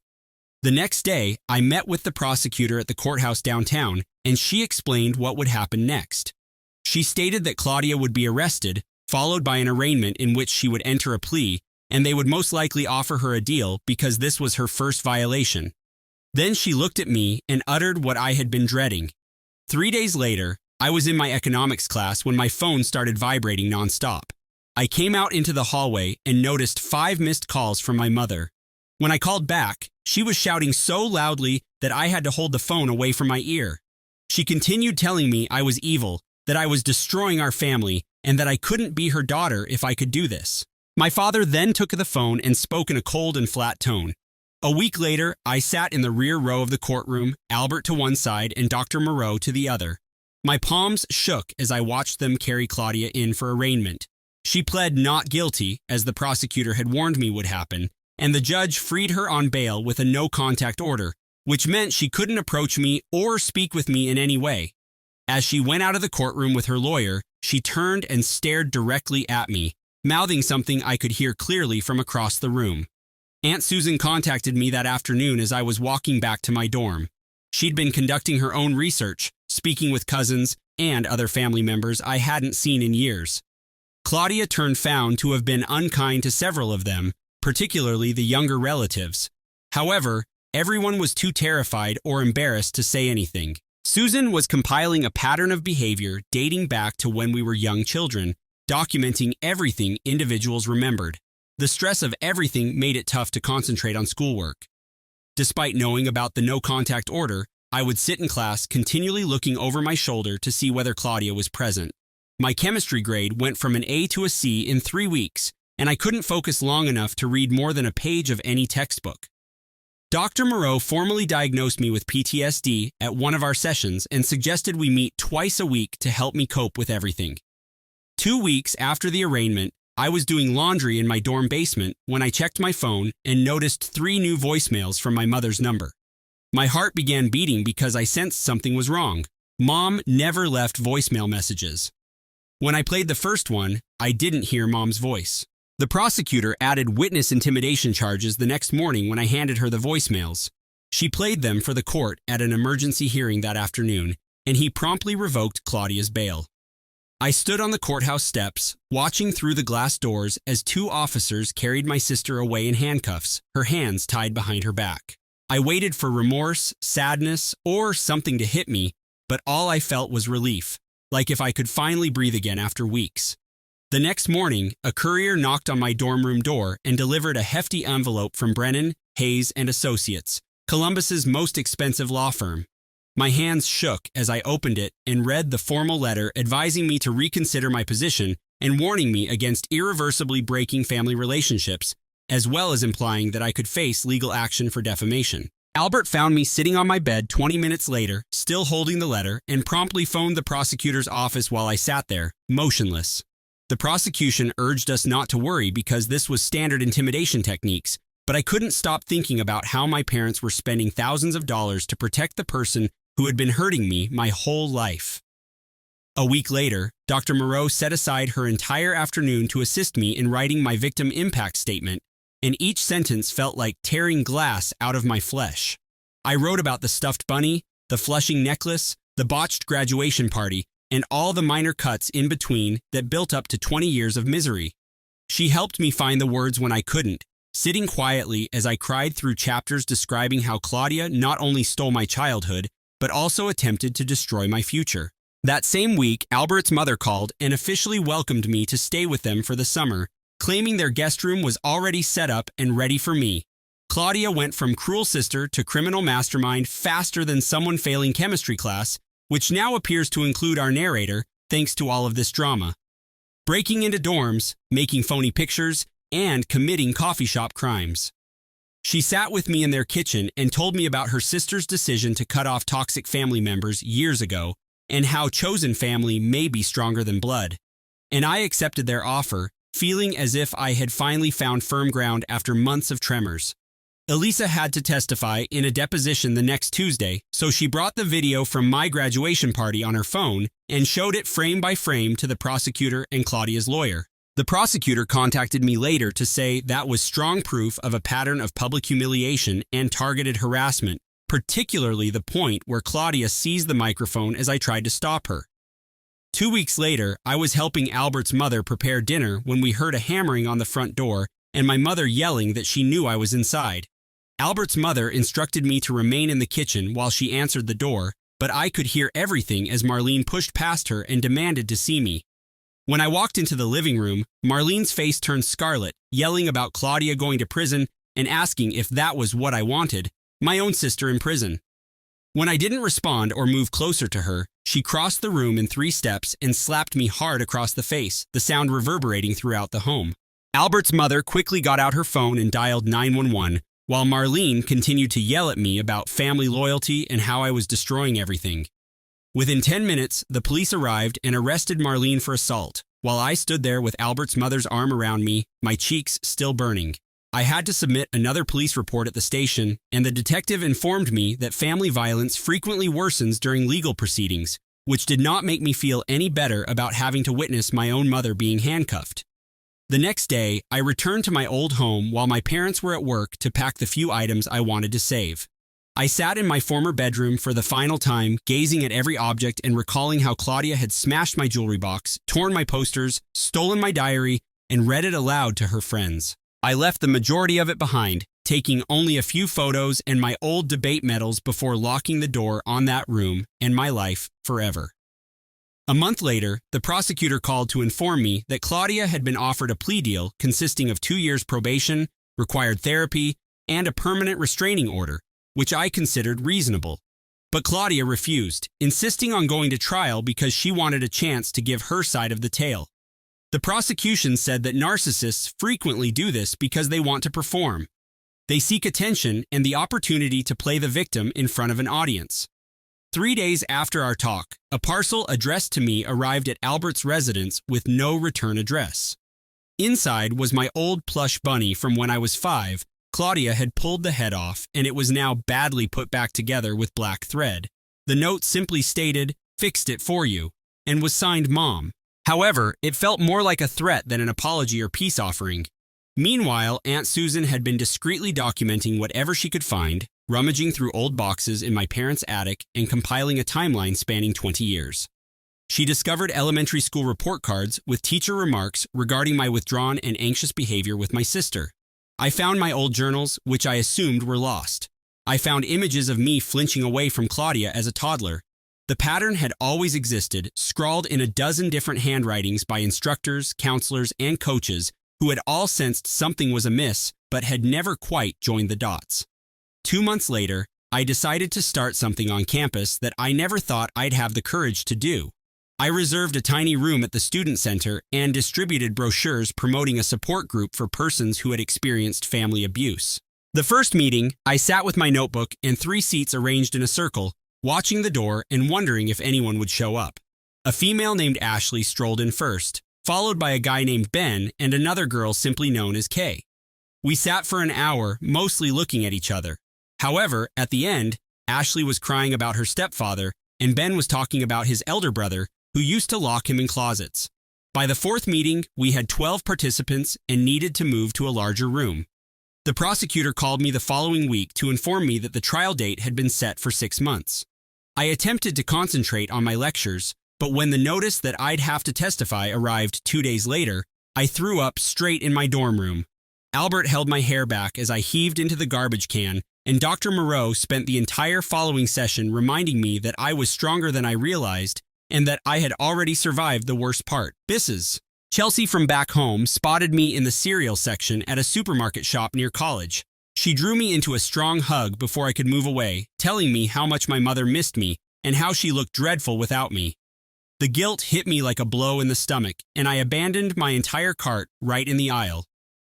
The next day, I met with the prosecutor at the courthouse downtown, and she explained what would happen next. She stated that Claudia would be arrested, followed by an arraignment in which she would enter a plea, and they would most likely offer her a deal because this was her first violation. Then she looked at me and uttered what I had been dreading. 3 days later, I was in my economics class when my phone started vibrating nonstop. I came out into the hallway and noticed 5 missed calls from my mother. When I called back, she was shouting so loudly that I had to hold the phone away from my ear. She continued telling me I was evil, that I was destroying our family, and that I couldn't be her daughter if I could do this. My father then took the phone and spoke in a cold and flat tone. A week later, I sat in the rear row of the courtroom, Albert to one side and Dr. Moreau to the other. My palms shook as I watched them carry Claudia in for arraignment. She pled not guilty, as the prosecutor had warned me would happen, and the judge freed her on bail with a no-contact order, which meant she couldn't approach me or speak with me in any way. As she went out of the courtroom with her lawyer, she turned and stared directly at me, mouthing something I could hear clearly from across the room. Aunt Susan contacted me that afternoon as I was walking back to my dorm. She'd been conducting her own research, speaking with cousins and other family members I hadn't seen in years. Claudia turned found to have been unkind to several of them, particularly the younger relatives. However, everyone was too terrified or embarrassed to say anything. Susan was compiling a pattern of behavior dating back to when we were young children, documenting everything individuals remembered. The stress of everything made it tough to concentrate on schoolwork. Despite knowing about the no-contact order, I would sit in class continually looking over my shoulder to see whether Claudia was present. My chemistry grade went from an A to a C in 3 weeks, and I couldn't focus long enough to read more than a page of any textbook. Dr. Moreau formally diagnosed me with PTSD at one of our sessions and suggested we meet twice a week to help me cope with everything. 2 weeks after the arraignment, I was doing laundry in my dorm basement when I checked my phone and noticed 3 new voicemails from my mother's number. My heart began beating because I sensed something was wrong. Mom never left voicemail messages. When I played the first one, I didn't hear Mom's voice. The prosecutor added witness intimidation charges the next morning when I handed her the voicemails. She played them for the court at an emergency hearing that afternoon, and he promptly revoked Claudia's bail. I stood on the courthouse steps, watching through the glass doors as 2 officers carried my sister away in handcuffs, her hands tied behind her back. I waited for remorse, sadness, or something to hit me, but all I felt was relief, like if I could finally breathe again after weeks. The next morning, a courier knocked on my dorm room door and delivered a hefty envelope from Brennan, Hayes & Associates, Columbus's most expensive law firm. My hands shook as I opened it and read the formal letter advising me to reconsider my position and warning me against irreversibly breaking family relationships, as well as implying that I could face legal action for defamation. Albert found me sitting on my bed 20 minutes later, still holding the letter, and promptly phoned the prosecutor's office while I sat there, motionless. The prosecution urged us not to worry because this was standard intimidation techniques, but I couldn't stop thinking about how my parents were spending thousands of dollars to protect the person who had been hurting me my whole life. A week later, Dr. Moreau set aside her entire afternoon to assist me in writing my victim impact statement, and each sentence felt like tearing glass out of my flesh. I wrote about the stuffed bunny, the Flushing necklace, the botched graduation party, and all the minor cuts in between that built up to 20 years of misery. She helped me find the words when I couldn't, sitting quietly as I cried through chapters describing how Claudia not only stole my childhood, but also attempted to destroy my future. That same week, Albert's mother called and officially welcomed me to stay with them for the summer, claiming their guest room was already set up and ready for me. Claudia went from cruel sister to criminal mastermind faster than someone failing chemistry class, which now appears to include our narrator, thanks to all of this drama. Breaking into dorms, making phony pictures, and committing coffee shop crimes. She sat with me in their kitchen and told me about her sister's decision to cut off toxic family members years ago, and how chosen family may be stronger than blood. And I accepted their offer, feeling as if I had finally found firm ground after months of tremors. Elisa had to testify in a deposition the next Tuesday, so she brought the video from my graduation party on her phone and showed it frame by frame to the prosecutor and Claudia's lawyer. The prosecutor contacted me later to say that was strong proof of a pattern of public humiliation and targeted harassment, particularly the point where Claudia seized the microphone as I tried to stop her. 2 weeks later, I was helping Albert's mother prepare dinner when we heard a hammering on the front door and my mother yelling that she knew I was inside. Albert's mother instructed me to remain in the kitchen while she answered the door, but I could hear everything as Marlene pushed past her and demanded to see me. When I walked into the living room, Marlene's face turned scarlet, yelling about Claudia going to prison and asking if that was what I wanted, my own sister in prison. When I didn't respond or move closer to her, she crossed the room in 3 steps and slapped me hard across the face, the sound reverberating throughout the home. Albert's mother quickly got out her phone and dialed 911, while Marlene continued to yell at me about family loyalty and how I was destroying everything. Within 10 minutes, the police arrived and arrested Marlene for assault, while I stood there with Albert's mother's arm around me, my cheeks still burning. I had to submit another police report at the station, and the detective informed me that family violence frequently worsens during legal proceedings, which did not make me feel any better about having to witness my own mother being handcuffed. The next day, I returned to my old home while my parents were at work to pack the few items I wanted to save. I sat in my former bedroom for the final time, gazing at every object and recalling how Claudia had smashed my jewelry box, torn my posters, stolen my diary, and read it aloud to her friends. I left the majority of it behind, taking only a few photos and my old debate medals before locking the door on that room and my life forever. A month later, the prosecutor called to inform me that Claudia had been offered a plea deal consisting of 2 years probation, required therapy, and a permanent restraining order, which I considered reasonable. But Claudia refused, insisting on going to trial because she wanted a chance to give her side of the tale. The prosecution said that narcissists frequently do this because they want to perform. They seek attention and the opportunity to play the victim in front of an audience. 3 days after our talk, a parcel addressed to me arrived at Albert's residence with no return address. Inside was my old plush bunny from when I was 5. Claudia had pulled the head off, and it was now badly put back together with black thread. The note simply stated, "Fixed it for you," and was signed Mom. However, it felt more like a threat than an apology or peace offering. Meanwhile, Aunt Susan had been discreetly documenting whatever she could find, rummaging through old boxes in my parents' attic and compiling a timeline spanning 20 years. She discovered elementary school report cards with teacher remarks regarding my withdrawn and anxious behavior with my sister. I found my old journals, which I assumed were lost. I found images of me flinching away from Claudia as a toddler. The pattern had always existed, scrawled in a dozen different handwritings by instructors, counselors, and coaches who had all sensed something was amiss but had never quite joined the dots. 2 months later, I decided to start something on campus that I never thought I'd have the courage to do. I reserved a tiny room at the student center and distributed brochures promoting a support group for persons who had experienced family abuse. The first meeting, I sat with my notebook and 3 seats arranged in a circle, watching the door and wondering if anyone would show up. A female named Ashley strolled in first, followed by a guy named Ben and another girl simply known as Kay. We sat for an hour, mostly looking at each other. However, at the end, Ashley was crying about her stepfather, and Ben was talking about his elder brother, who used to lock him in closets. By the 4th meeting, we had 12 participants and needed to move to a larger room. The prosecutor called me the following week to inform me that the trial date had been set for 6 months. I attempted to concentrate on my lectures, but when the notice that I'd have to testify arrived 2 days later, I threw up straight in my dorm room. Albert held my hair back as I heaved into the garbage can, and Dr. Moreau spent the entire following session reminding me that I was stronger than I realized and that I had already survived the worst part. Bisses. Chelsea from back home spotted me in the cereal section at a supermarket shop near college. She drew me into a strong hug before I could move away, telling me how much my mother missed me and how she looked dreadful without me. The guilt hit me like a blow in the stomach, and I abandoned my entire cart right in the aisle.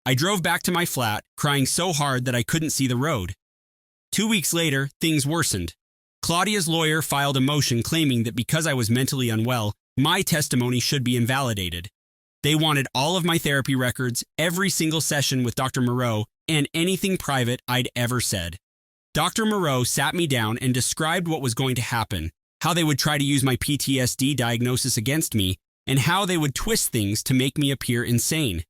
I drove back to my flat, crying so hard that I couldn't see the road. 2 weeks later, things worsened. Claudia's lawyer filed a motion claiming that because I was mentally unwell, my testimony should be invalidated. They wanted all of my therapy records, every single session with Dr. Moreau, and anything private I'd ever said. Dr. Moreau sat me down and described what was going to happen, how they would try to use my PTSD diagnosis against me, and how they would twist things to make me appear insane.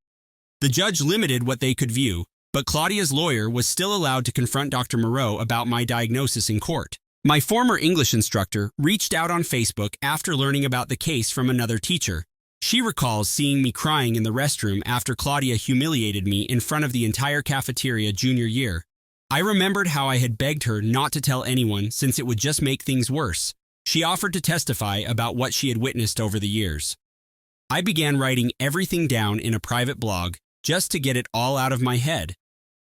The judge limited what they could view, but Claudia's lawyer was still allowed to confront Dr. Moreau about my diagnosis in court. My former English instructor reached out on Facebook after learning about the case from another teacher. She recalls seeing me crying in the restroom after Claudia humiliated me in front of the entire cafeteria junior year. I remembered how I had begged her not to tell anyone since it would just make things worse. She offered to testify about what she had witnessed over the years. I began writing everything down in a private blog just to get it all out of my head.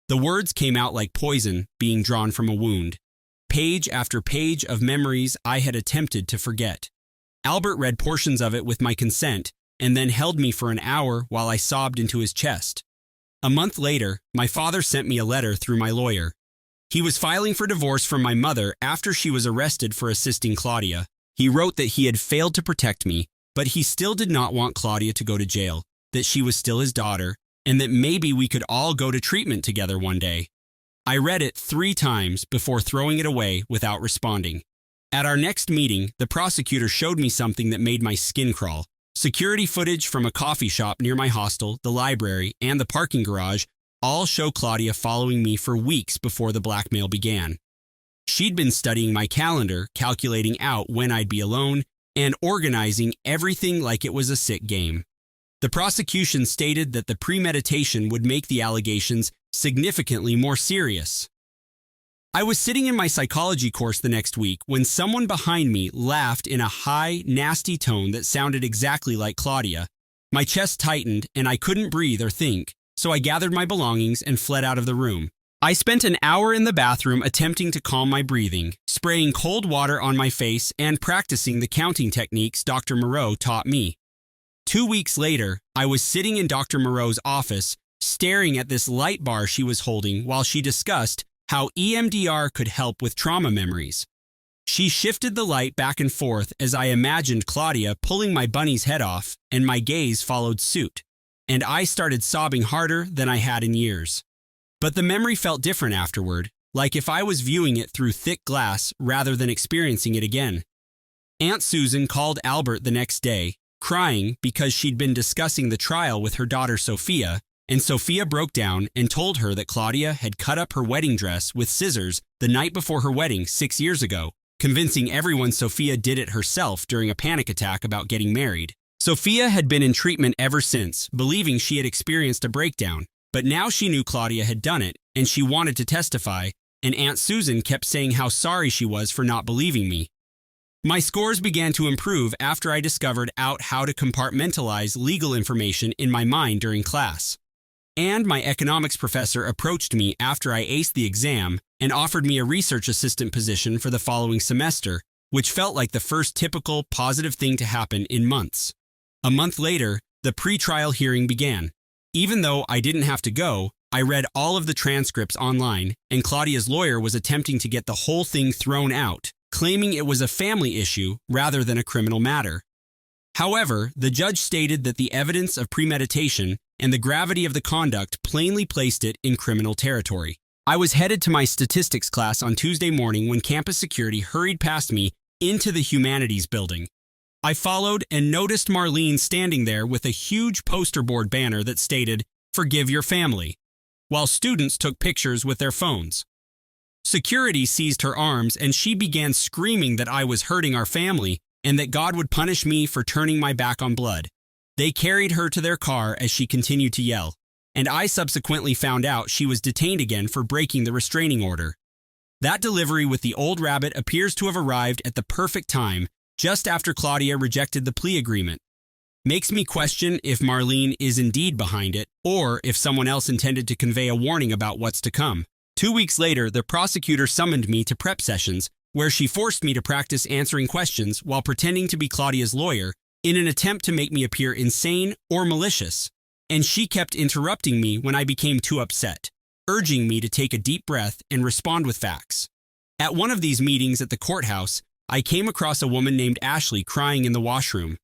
The words came out like poison being drawn from a wound. Page after page of memories I had attempted to forget. Albert read portions of it with my consent and then held me for an hour while I sobbed into his chest. A month later, my father sent me a letter through my lawyer. He was filing for divorce from my mother after she was arrested for assisting Claudia. He wrote that he had failed to protect me, but he still did not want Claudia to go to jail, that she was still his daughter, and that maybe we could all go to treatment together one day. I read it 3 times before throwing it away without responding. At our next meeting, the prosecutor showed me something that made my skin crawl. Security footage from a coffee shop near my hostel, the library, and the parking garage all show Claudia following me for weeks before the blackmail began. She'd been studying my calendar, calculating out when I'd be alone, and organizing everything like it was a sick game. The prosecution stated that the premeditation would make the allegations significantly more serious. I was sitting in my psychology course the next week when someone behind me laughed in a high, nasty tone that sounded exactly like Claudia. My chest tightened and I couldn't breathe or think, so I gathered my belongings and fled out of the room. I spent an hour in the bathroom attempting to calm my breathing, spraying cold water on my face and practicing the counting techniques Dr. Moreau taught me. 2 weeks later, I was sitting in Dr. Moreau's office, staring at this light bar she was holding while she discussed how EMDR could help with trauma memories. She shifted the light back and forth as I imagined Claudia pulling my bunny's head off, and my gaze followed suit, and I started sobbing harder than I had in years. But the memory felt different afterward, like if I was viewing it through thick glass rather than experiencing it again. Aunt Susan called Albert the next day, crying because she'd been discussing the trial with her daughter Sophia, and Sophia broke down and told her that Claudia had cut up her wedding dress with scissors the night before her wedding 6 years ago, convincing everyone Sophia did it herself during a panic attack about getting married. Sophia had been in treatment ever since, believing she had experienced a breakdown, but now she knew Claudia had done it, and she wanted to testify, and Aunt Susan kept saying how sorry she was for not believing me. My scores began to improve after I discovered out how to compartmentalize legal information in my mind during class. And my economics professor approached me after I aced the exam and offered me a research assistant position for the following semester, which felt like the first typical positive thing to happen in months. A month later, the pre-trial hearing began. Even though I didn't have to go, I read all of the transcripts online, and Claudia's lawyer was attempting to get the whole thing thrown out, claiming it was a family issue rather than a criminal matter. However, the judge stated that the evidence of premeditation and the gravity of the conduct plainly placed it in criminal territory. I was headed to my statistics class on Tuesday morning when campus security hurried past me into the humanities building. I followed and noticed Marlene standing there with a huge poster board banner that stated, "Forgive your family," while students took pictures with their phones. Security seized her arms and she began screaming that I was hurting our family and that God would punish me for turning my back on blood. They carried her to their car as she continued to yell, and I subsequently found out she was detained again for breaking the restraining order. That delivery with the old rabbit appears to have arrived at the perfect time, just after Claudia rejected the plea agreement. Makes me question if Marlene is indeed behind it, or if someone else intended to convey a warning about what's to come. 2 weeks later, the prosecutor summoned me to prep sessions, where she forced me to practice answering questions while pretending to be Claudia's lawyer in an attempt to make me appear insane or malicious. And she kept interrupting me when I became too upset, urging me to take a deep breath and respond with facts. At one of these meetings at the courthouse, I came across a woman named Ashley crying in the washroom.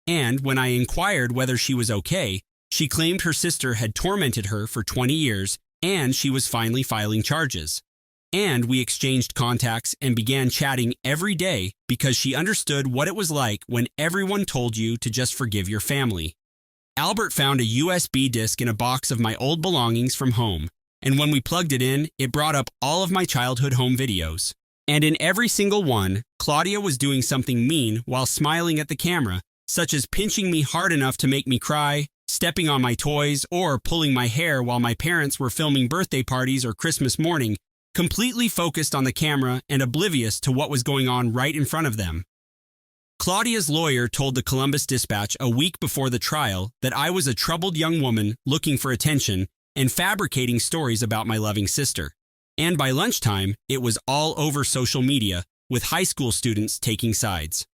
And when I inquired whether she was okay, she claimed her sister had tormented her for 20 years and she was finally filing charges. And we exchanged contacts and began chatting every day because she understood what it was like when everyone told you to just forgive your family. Albert found a USB disk in a box of my old belongings from home, and when we plugged it in, it brought up all of my childhood home videos. And in every single one, Claudia was doing something mean while smiling at the camera, such as pinching me hard enough to make me cry, stepping on my toys, or pulling my hair while my parents were filming birthday parties or Christmas morning, completely focused on the camera and oblivious to what was going on right in front of them. Claudia's lawyer told the Columbus Dispatch a week before the trial that I was a troubled young woman looking for attention and fabricating stories about my loving sister. And by lunchtime, it was all over social media, with high school students taking sides.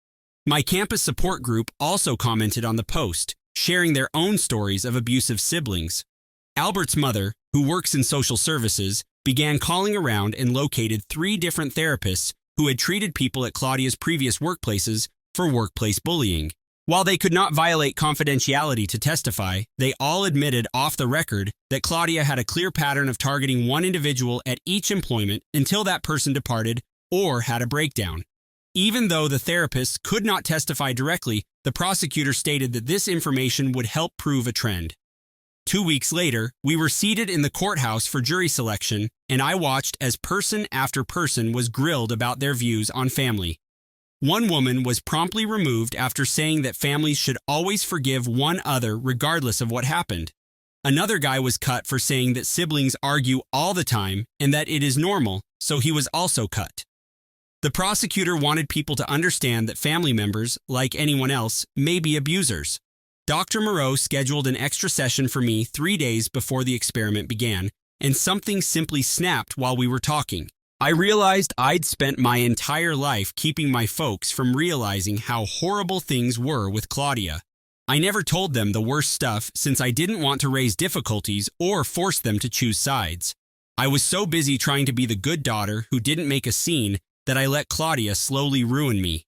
My campus support group also commented on the post, sharing their own stories of abusive siblings. Albert's mother, who works in social services, began calling around and located 3 different therapists who had treated people at Claudia's previous workplaces for workplace bullying. While they could not violate confidentiality to testify, they all admitted off the record that Claudia had a clear pattern of targeting one individual at each employment until that person departed or had a breakdown. Even though the therapists could not testify directly, the prosecutor stated that this information would help prove a trend. 2 weeks later, we were seated in the courthouse for jury selection, and I watched as person after person was grilled about their views on family. One woman was promptly removed after saying that families should always forgive one other regardless of what happened. Another guy was cut for saying that siblings argue all the time and that it is normal, so he was also cut. The prosecutor wanted people to understand that family members, like anyone else, may be abusers. Dr. Moreau scheduled an extra session for me 3 days before the experiment began, and something simply snapped while we were talking. I realized I'd spent my entire life keeping my folks from realizing how horrible things were with Claudia. I never told them the worst stuff since I didn't want to raise difficulties or force them to choose sides. I was so busy trying to be the good daughter who didn't make a scene that I let Claudia slowly ruin me.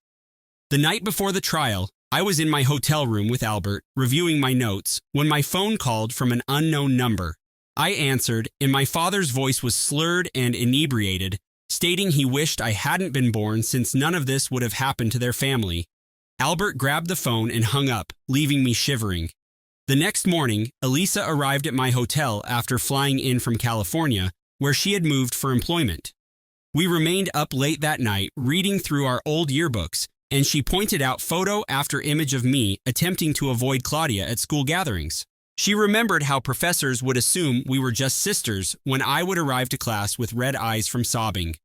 The night before the trial, I was in my hotel room with Albert, reviewing my notes, when my phone called from an unknown number. I answered, and my father's voice was slurred and inebriated, stating he wished I hadn't been born since none of this would have happened to their family. Albert grabbed the phone and hung up, leaving me shivering. The next morning, Elisa arrived at my hotel after flying in from California, where she had moved for employment. We remained up late that night reading through our old yearbooks, and she pointed out photo after image of me attempting to avoid Claudia at school gatherings. She remembered how professors would assume we were just sisters when I would arrive to class with red eyes from sobbing.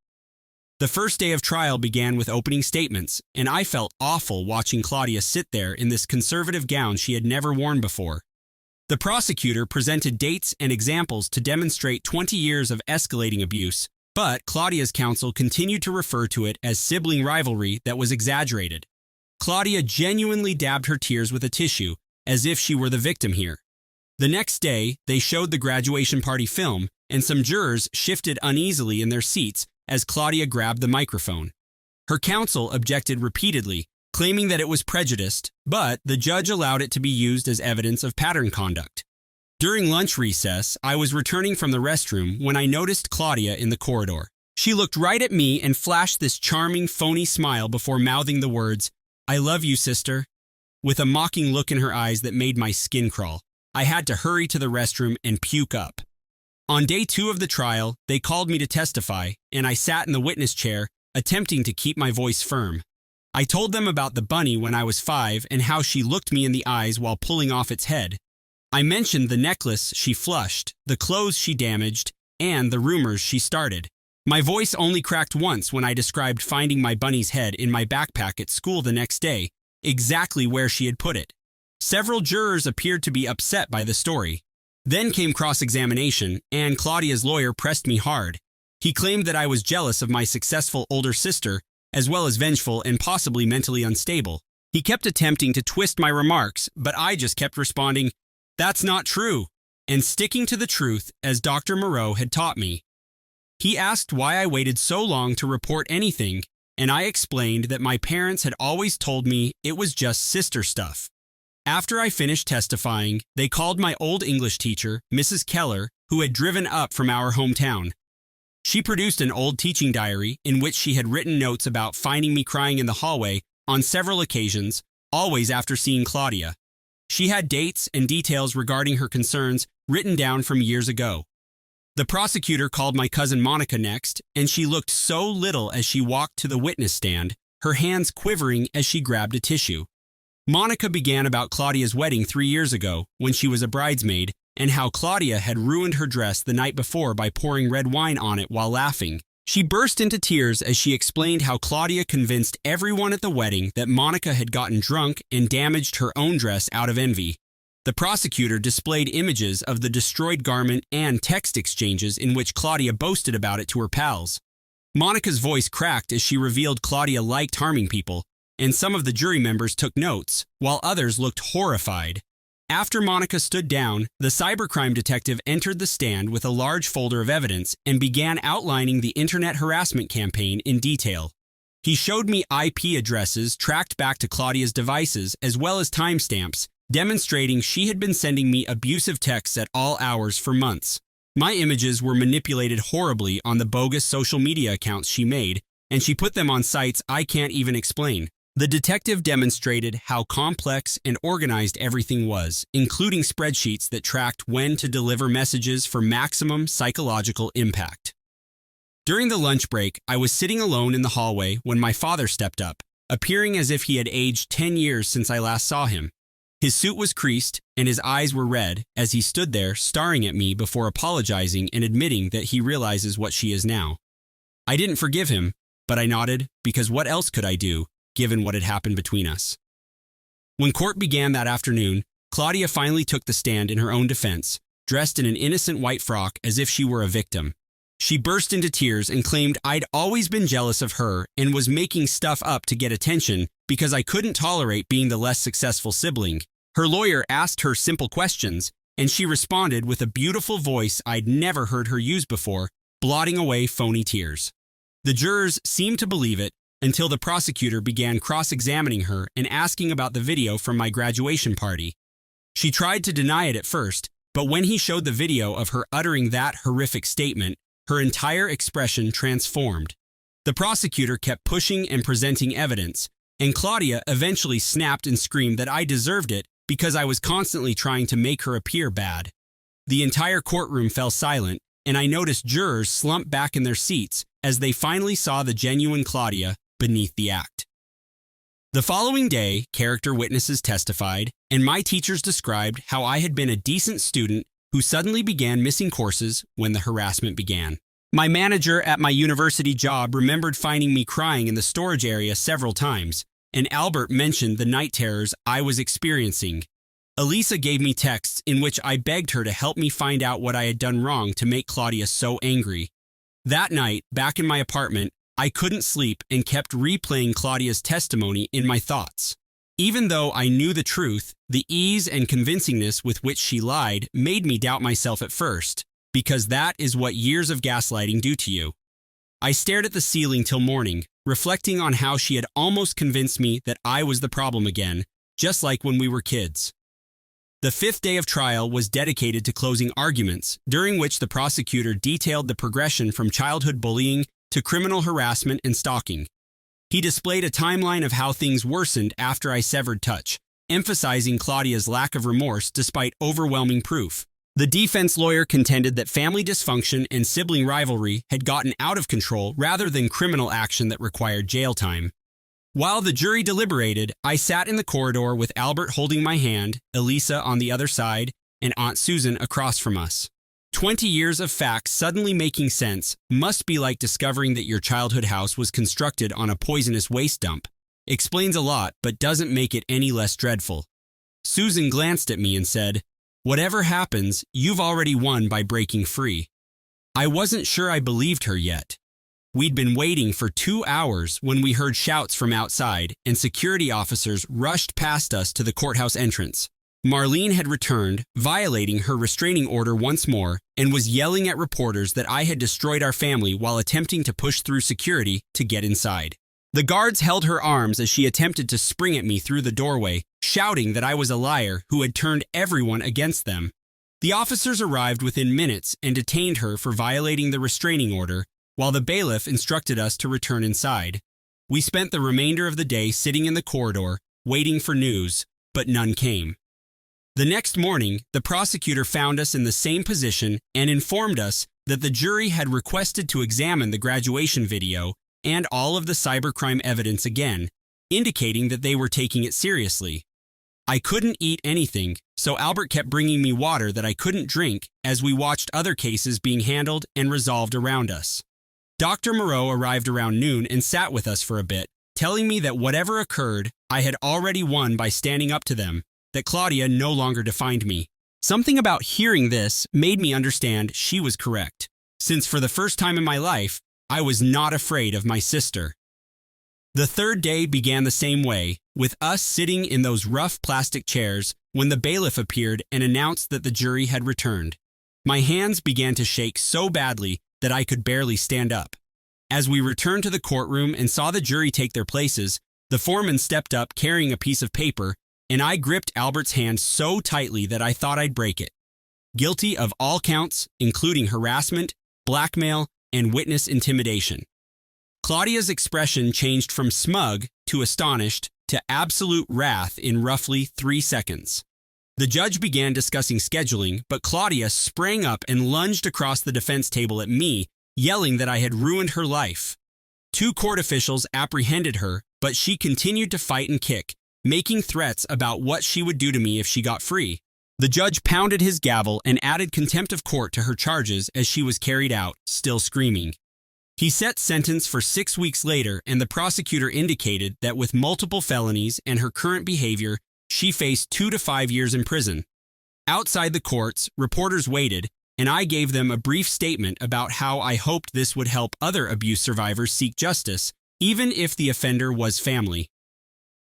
The first day of trial began with opening statements, and I felt awful watching Claudia sit there in this conservative gown she had never worn before. The prosecutor presented dates and examples to demonstrate 20 years of escalating abuse, but Claudia's counsel continued to refer to it as sibling rivalry that was exaggerated. Claudia genuinely dabbed her tears with a tissue, as if she were the victim here. The next day, they showed the graduation party film, and some jurors shifted uneasily in their seats as Claudia grabbed the microphone. Her counsel objected repeatedly, claiming that it was prejudiced, but the judge allowed it to be used as evidence of pattern conduct. During lunch recess, I was returning from the restroom when I noticed Claudia in the corridor. She looked right at me and flashed this charming, phony smile before mouthing the words, "I love you, sister," with a mocking look in her eyes that made my skin crawl. I had to hurry to the restroom and puke up. On day 2 of the trial, they called me to testify, and I sat in the witness chair, attempting to keep my voice firm. I told them about the bunny when I was 5 and how she looked me in the eyes while pulling off its head. I mentioned the necklace she flushed, the clothes she damaged, and the rumors she started. My voice only cracked once when I described finding my bunny's head in my backpack at school the next day, exactly where she had put it. Several jurors appeared to be upset by the story. Then came cross-examination, and Claudia's lawyer pressed me hard. He claimed that I was jealous of my successful older sister, as well as vengeful and possibly mentally unstable. He kept attempting to twist my remarks, but I just kept responding, "That's not true," and sticking to the truth as Dr. Moreau had taught me. He asked why I waited so long to report anything, and I explained that my parents had always told me it was just sister stuff. After I finished testifying, they called my old English teacher, Mrs. Keller, who had driven up from our hometown. She produced an old teaching diary in which she had written notes about finding me crying in the hallway on several occasions, always after seeing Claudia. She had dates and details regarding her concerns written down from years ago. The prosecutor called my cousin Monica next, and she looked so little as she walked to the witness stand, her hands quivering as she grabbed a tissue. Monica began about Claudia's wedding 3 years ago, when she was a bridesmaid, and how Claudia had ruined her dress the night before by pouring red wine on it while laughing. She burst into tears as she explained how Claudia convinced everyone at the wedding that Monica had gotten drunk and damaged her own dress out of envy. The prosecutor displayed images of the destroyed garment and text exchanges in which Claudia boasted about it to her pals. Monica's voice cracked as she revealed Claudia liked harming people, and some of the jury members took notes, while others looked horrified. After Monica stood down, the cybercrime detective entered the stand with a large folder of evidence and began outlining the internet harassment campaign in detail. He showed me IP addresses tracked back to Claudia's devices as well as timestamps, demonstrating she had been sending me abusive texts at all hours for months. My images were manipulated horribly on the bogus social media accounts she made, and she put them on sites I can't even explain. The detective demonstrated how complex and organized everything was, including spreadsheets that tracked when to deliver messages for maximum psychological impact. During the lunch break, I was sitting alone in the hallway when my father stepped up, appearing as if he had aged 10 years since I last saw him. His suit was creased, and his eyes were red as he stood there staring at me before apologizing and admitting that he realizes what she is now. I didn't forgive him, but I nodded, because what else could I do, given what had happened between us? When court began that afternoon, Claudia finally took the stand in her own defense, dressed in an innocent white frock as if she were a victim. She burst into tears and claimed I'd always been jealous of her and was making stuff up to get attention because I couldn't tolerate being the less successful sibling. Her lawyer asked her simple questions, and she responded with a beautiful voice I'd never heard her use before, blotting away phony tears. The jurors seemed to believe it, until the prosecutor began cross-examining her and asking about the video from my graduation party. She tried to deny it at first, but when he showed the video of her uttering that horrific statement, her entire expression transformed. The prosecutor kept pushing and presenting evidence, and Claudia eventually snapped and screamed that I deserved it because I was constantly trying to make her appear bad. The entire courtroom fell silent, and I noticed jurors slump back in their seats as they finally saw the genuine Claudia beneath the act. The following day, character witnesses testified, and my teachers described how I had been a decent student who suddenly began missing courses when the harassment began. My manager at my university job remembered finding me crying in the storage area several times, and Albert mentioned the night terrors I was experiencing. Elisa gave me texts in which I begged her to help me find out what I had done wrong to make Claudia so angry. That night, back in my apartment, I couldn't sleep and kept replaying Claudia's testimony in my thoughts. Even though I knew the truth, the ease and convincingness with which she lied made me doubt myself at first, because that is what years of gaslighting do to you. I stared at the ceiling till morning, reflecting on how she had almost convinced me that I was the problem again, just like when we were kids. The 5th day of trial was dedicated to closing arguments, during which the prosecutor detailed the progression from childhood bullying to criminal harassment and stalking. He displayed a timeline of how things worsened after I severed touch, emphasizing Claudia's lack of remorse despite overwhelming proof. The defense lawyer contended that family dysfunction and sibling rivalry had gotten out of control rather than criminal action that required jail time. While the jury deliberated, I sat in the corridor with Albert holding my hand, Elisa on the other side, and Aunt Susan across from us. 20 years of facts suddenly making sense must be like discovering that your childhood house was constructed on a poisonous waste dump. Explains a lot, but doesn't make it any less dreadful. Susan glanced at me and said, "Whatever happens, you've already won by breaking free." I wasn't sure I believed her yet. We'd been waiting for 2 hours when we heard shouts from outside, and security officers rushed past us to the courthouse entrance. Marlene had returned, violating her restraining order once more, and was yelling at reporters that I had destroyed our family while attempting to push through security to get inside. The guards held her arms as she attempted to spring at me through the doorway, shouting that I was a liar who had turned everyone against them. The officers arrived within minutes and detained her for violating the restraining order, while the bailiff instructed us to return inside. We spent the remainder of the day sitting in the corridor, waiting for news, but none came. The next morning, the prosecutor found us in the same position and informed us that the jury had requested to examine the graduation video and all of the cybercrime evidence again, indicating that they were taking it seriously. I couldn't eat anything, so Albert kept bringing me water that I couldn't drink as we watched other cases being handled and resolved around us. Dr. Moreau arrived around noon and sat with us for a bit, telling me that whatever occurred, I had already won by standing up to them, that Claudia no longer defined me. Something about hearing this made me understand she was correct, since for the first time in my life, I was not afraid of my sister. The third day began the same way, with us sitting in those rough plastic chairs when the bailiff appeared and announced that the jury had returned. My hands began to shake so badly that I could barely stand up. As we returned to the courtroom and saw the jury take their places, the foreman stepped up carrying a piece of paper, and I gripped Albert's hand so tightly that I thought I'd break it. Guilty of all counts, including harassment, blackmail, and witness intimidation. Claudia's expression changed from smug to astonished to absolute wrath in roughly 3 seconds. The judge began discussing scheduling, but Claudia sprang up and lunged across the defense table at me, yelling that I had ruined her life. 2 court officials apprehended her, but she continued to fight and kick, making threats about what she would do to me if she got free. The judge pounded his gavel and added contempt of court to her charges as she was carried out, still screaming. He set sentence for 6 weeks later, and the prosecutor indicated that with multiple felonies and her current behavior, she faced 2 to 5 years in prison. Outside the courts, reporters waited, and I gave them a brief statement about how I hoped this would help other abuse survivors seek justice, even if the offender was family.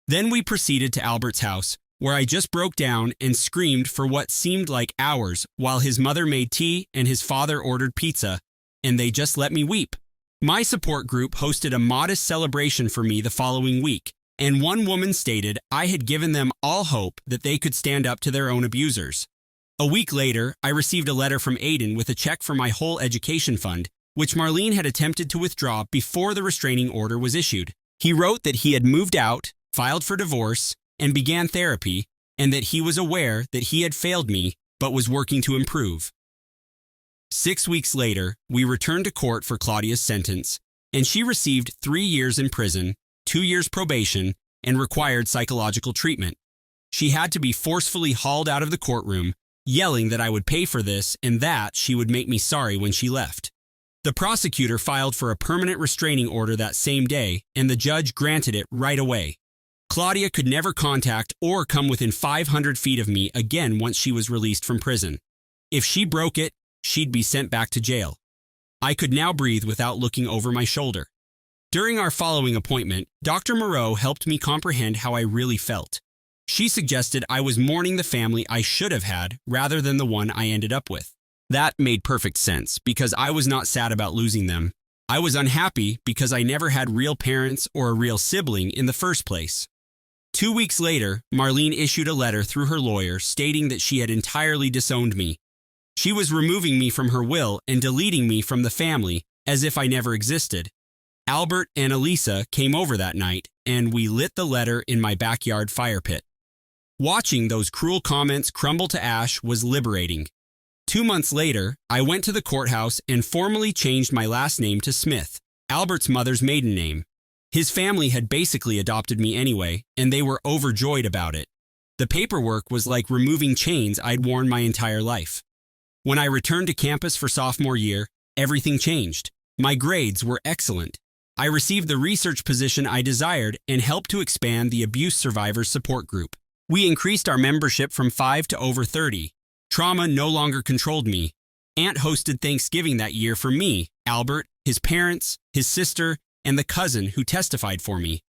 Then we proceeded to Albert's house, where I just broke down and screamed for what seemed like hours while his mother made tea and his father ordered pizza, and they just let me weep. My support group hosted a modest celebration for me the following week, and one woman stated I had given them all hope that they could stand up to their own abusers. A week later, I received a letter from Aiden with a check for my whole education fund, which Marlene had attempted to withdraw before the restraining order was issued. He wrote that he had moved out, filed for divorce, and began therapy, and that he was aware that he had failed me but was working to improve. 6 weeks later, we returned to court for Claudia's sentence, and she received 3 years in prison, 2 years probation, and required psychological treatment. She had to be forcefully hauled out of the courtroom, yelling that I would pay for this and that she would make me sorry when she left. The prosecutor filed for a permanent restraining order that same day, and the judge granted it right away. Claudia could never contact or come within 500 feet of me again once she was released from prison. If she broke it, she'd be sent back to jail. I could now breathe without looking over my shoulder. During our following appointment, Dr. Moreau helped me comprehend how I really felt. She suggested I was mourning the family I should have had rather than the one I ended up with. That made perfect sense because I was not sad about losing them. I was unhappy because I never had real parents or a real sibling in the first place. 2 weeks later, Marlene issued a letter through her lawyer stating that she had entirely disowned me. She was removing me from her will and deleting me from the family as if I never existed. Albert and Elisa came over that night, and we lit the letter in my backyard fire pit. Watching those cruel comments crumble to ash was liberating. 2 months later, I went to the courthouse and formally changed my last name to Smith, Albert's mother's maiden name. His family had basically adopted me anyway, and they were overjoyed about it. The paperwork was like removing chains I'd worn my entire life. When I returned to campus for sophomore year, everything changed. My grades were excellent. I received the research position I desired and helped to expand the abuse survivors support group. We increased our membership from 5 to over 30. Trauma no longer controlled me. Aunt hosted Thanksgiving that year for me, Albert, his parents, his sister, and the cousin who testified for me.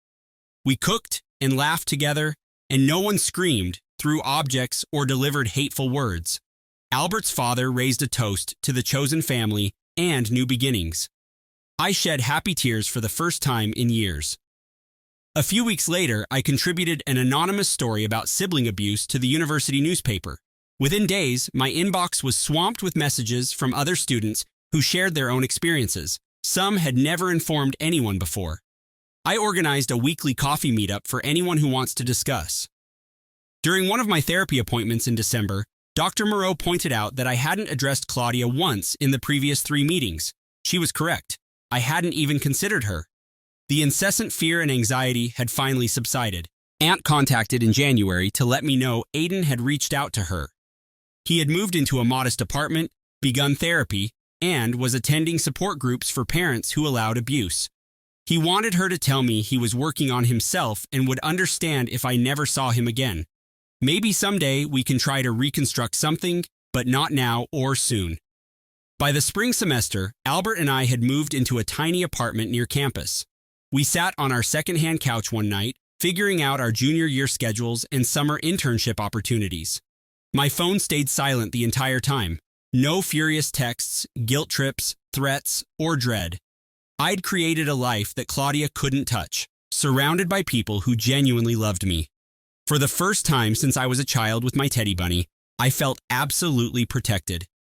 We cooked and laughed together, and no one screamed, threw objects, or delivered hateful words. Albert's father raised a toast to the chosen family and new beginnings. I shed happy tears for the first time in years. A few weeks later, I contributed an anonymous story about sibling abuse to the university newspaper. Within days, my inbox was swamped with messages from other students who shared their own experiences. Some had never informed anyone before. I organized a weekly coffee meetup for anyone who wants to discuss. During one of my therapy appointments in December, Dr. Moreau pointed out that I hadn't addressed Claudia once in the previous 3 meetings. She was correct. I hadn't even considered her. The incessant fear and anxiety had finally subsided. Aunt contacted in January to let me know Aiden had reached out to her. He had moved into a modest apartment, begun therapy, and was attending support groups for parents who allowed abuse. He wanted her to tell me he was working on himself and would understand if I never saw him again. Maybe someday we can try to reconstruct something, but not now or soon. By the spring semester, Albert and I had moved into a tiny apartment near campus. We sat on our secondhand couch one night, figuring out our junior year schedules and summer internship opportunities. My phone stayed silent the entire time. No furious texts, guilt trips, threats, or dread. I'd created a life that Claudia couldn't touch, surrounded by people who genuinely loved me. For the first time since I was a child with my teddy bunny, I felt absolutely protected.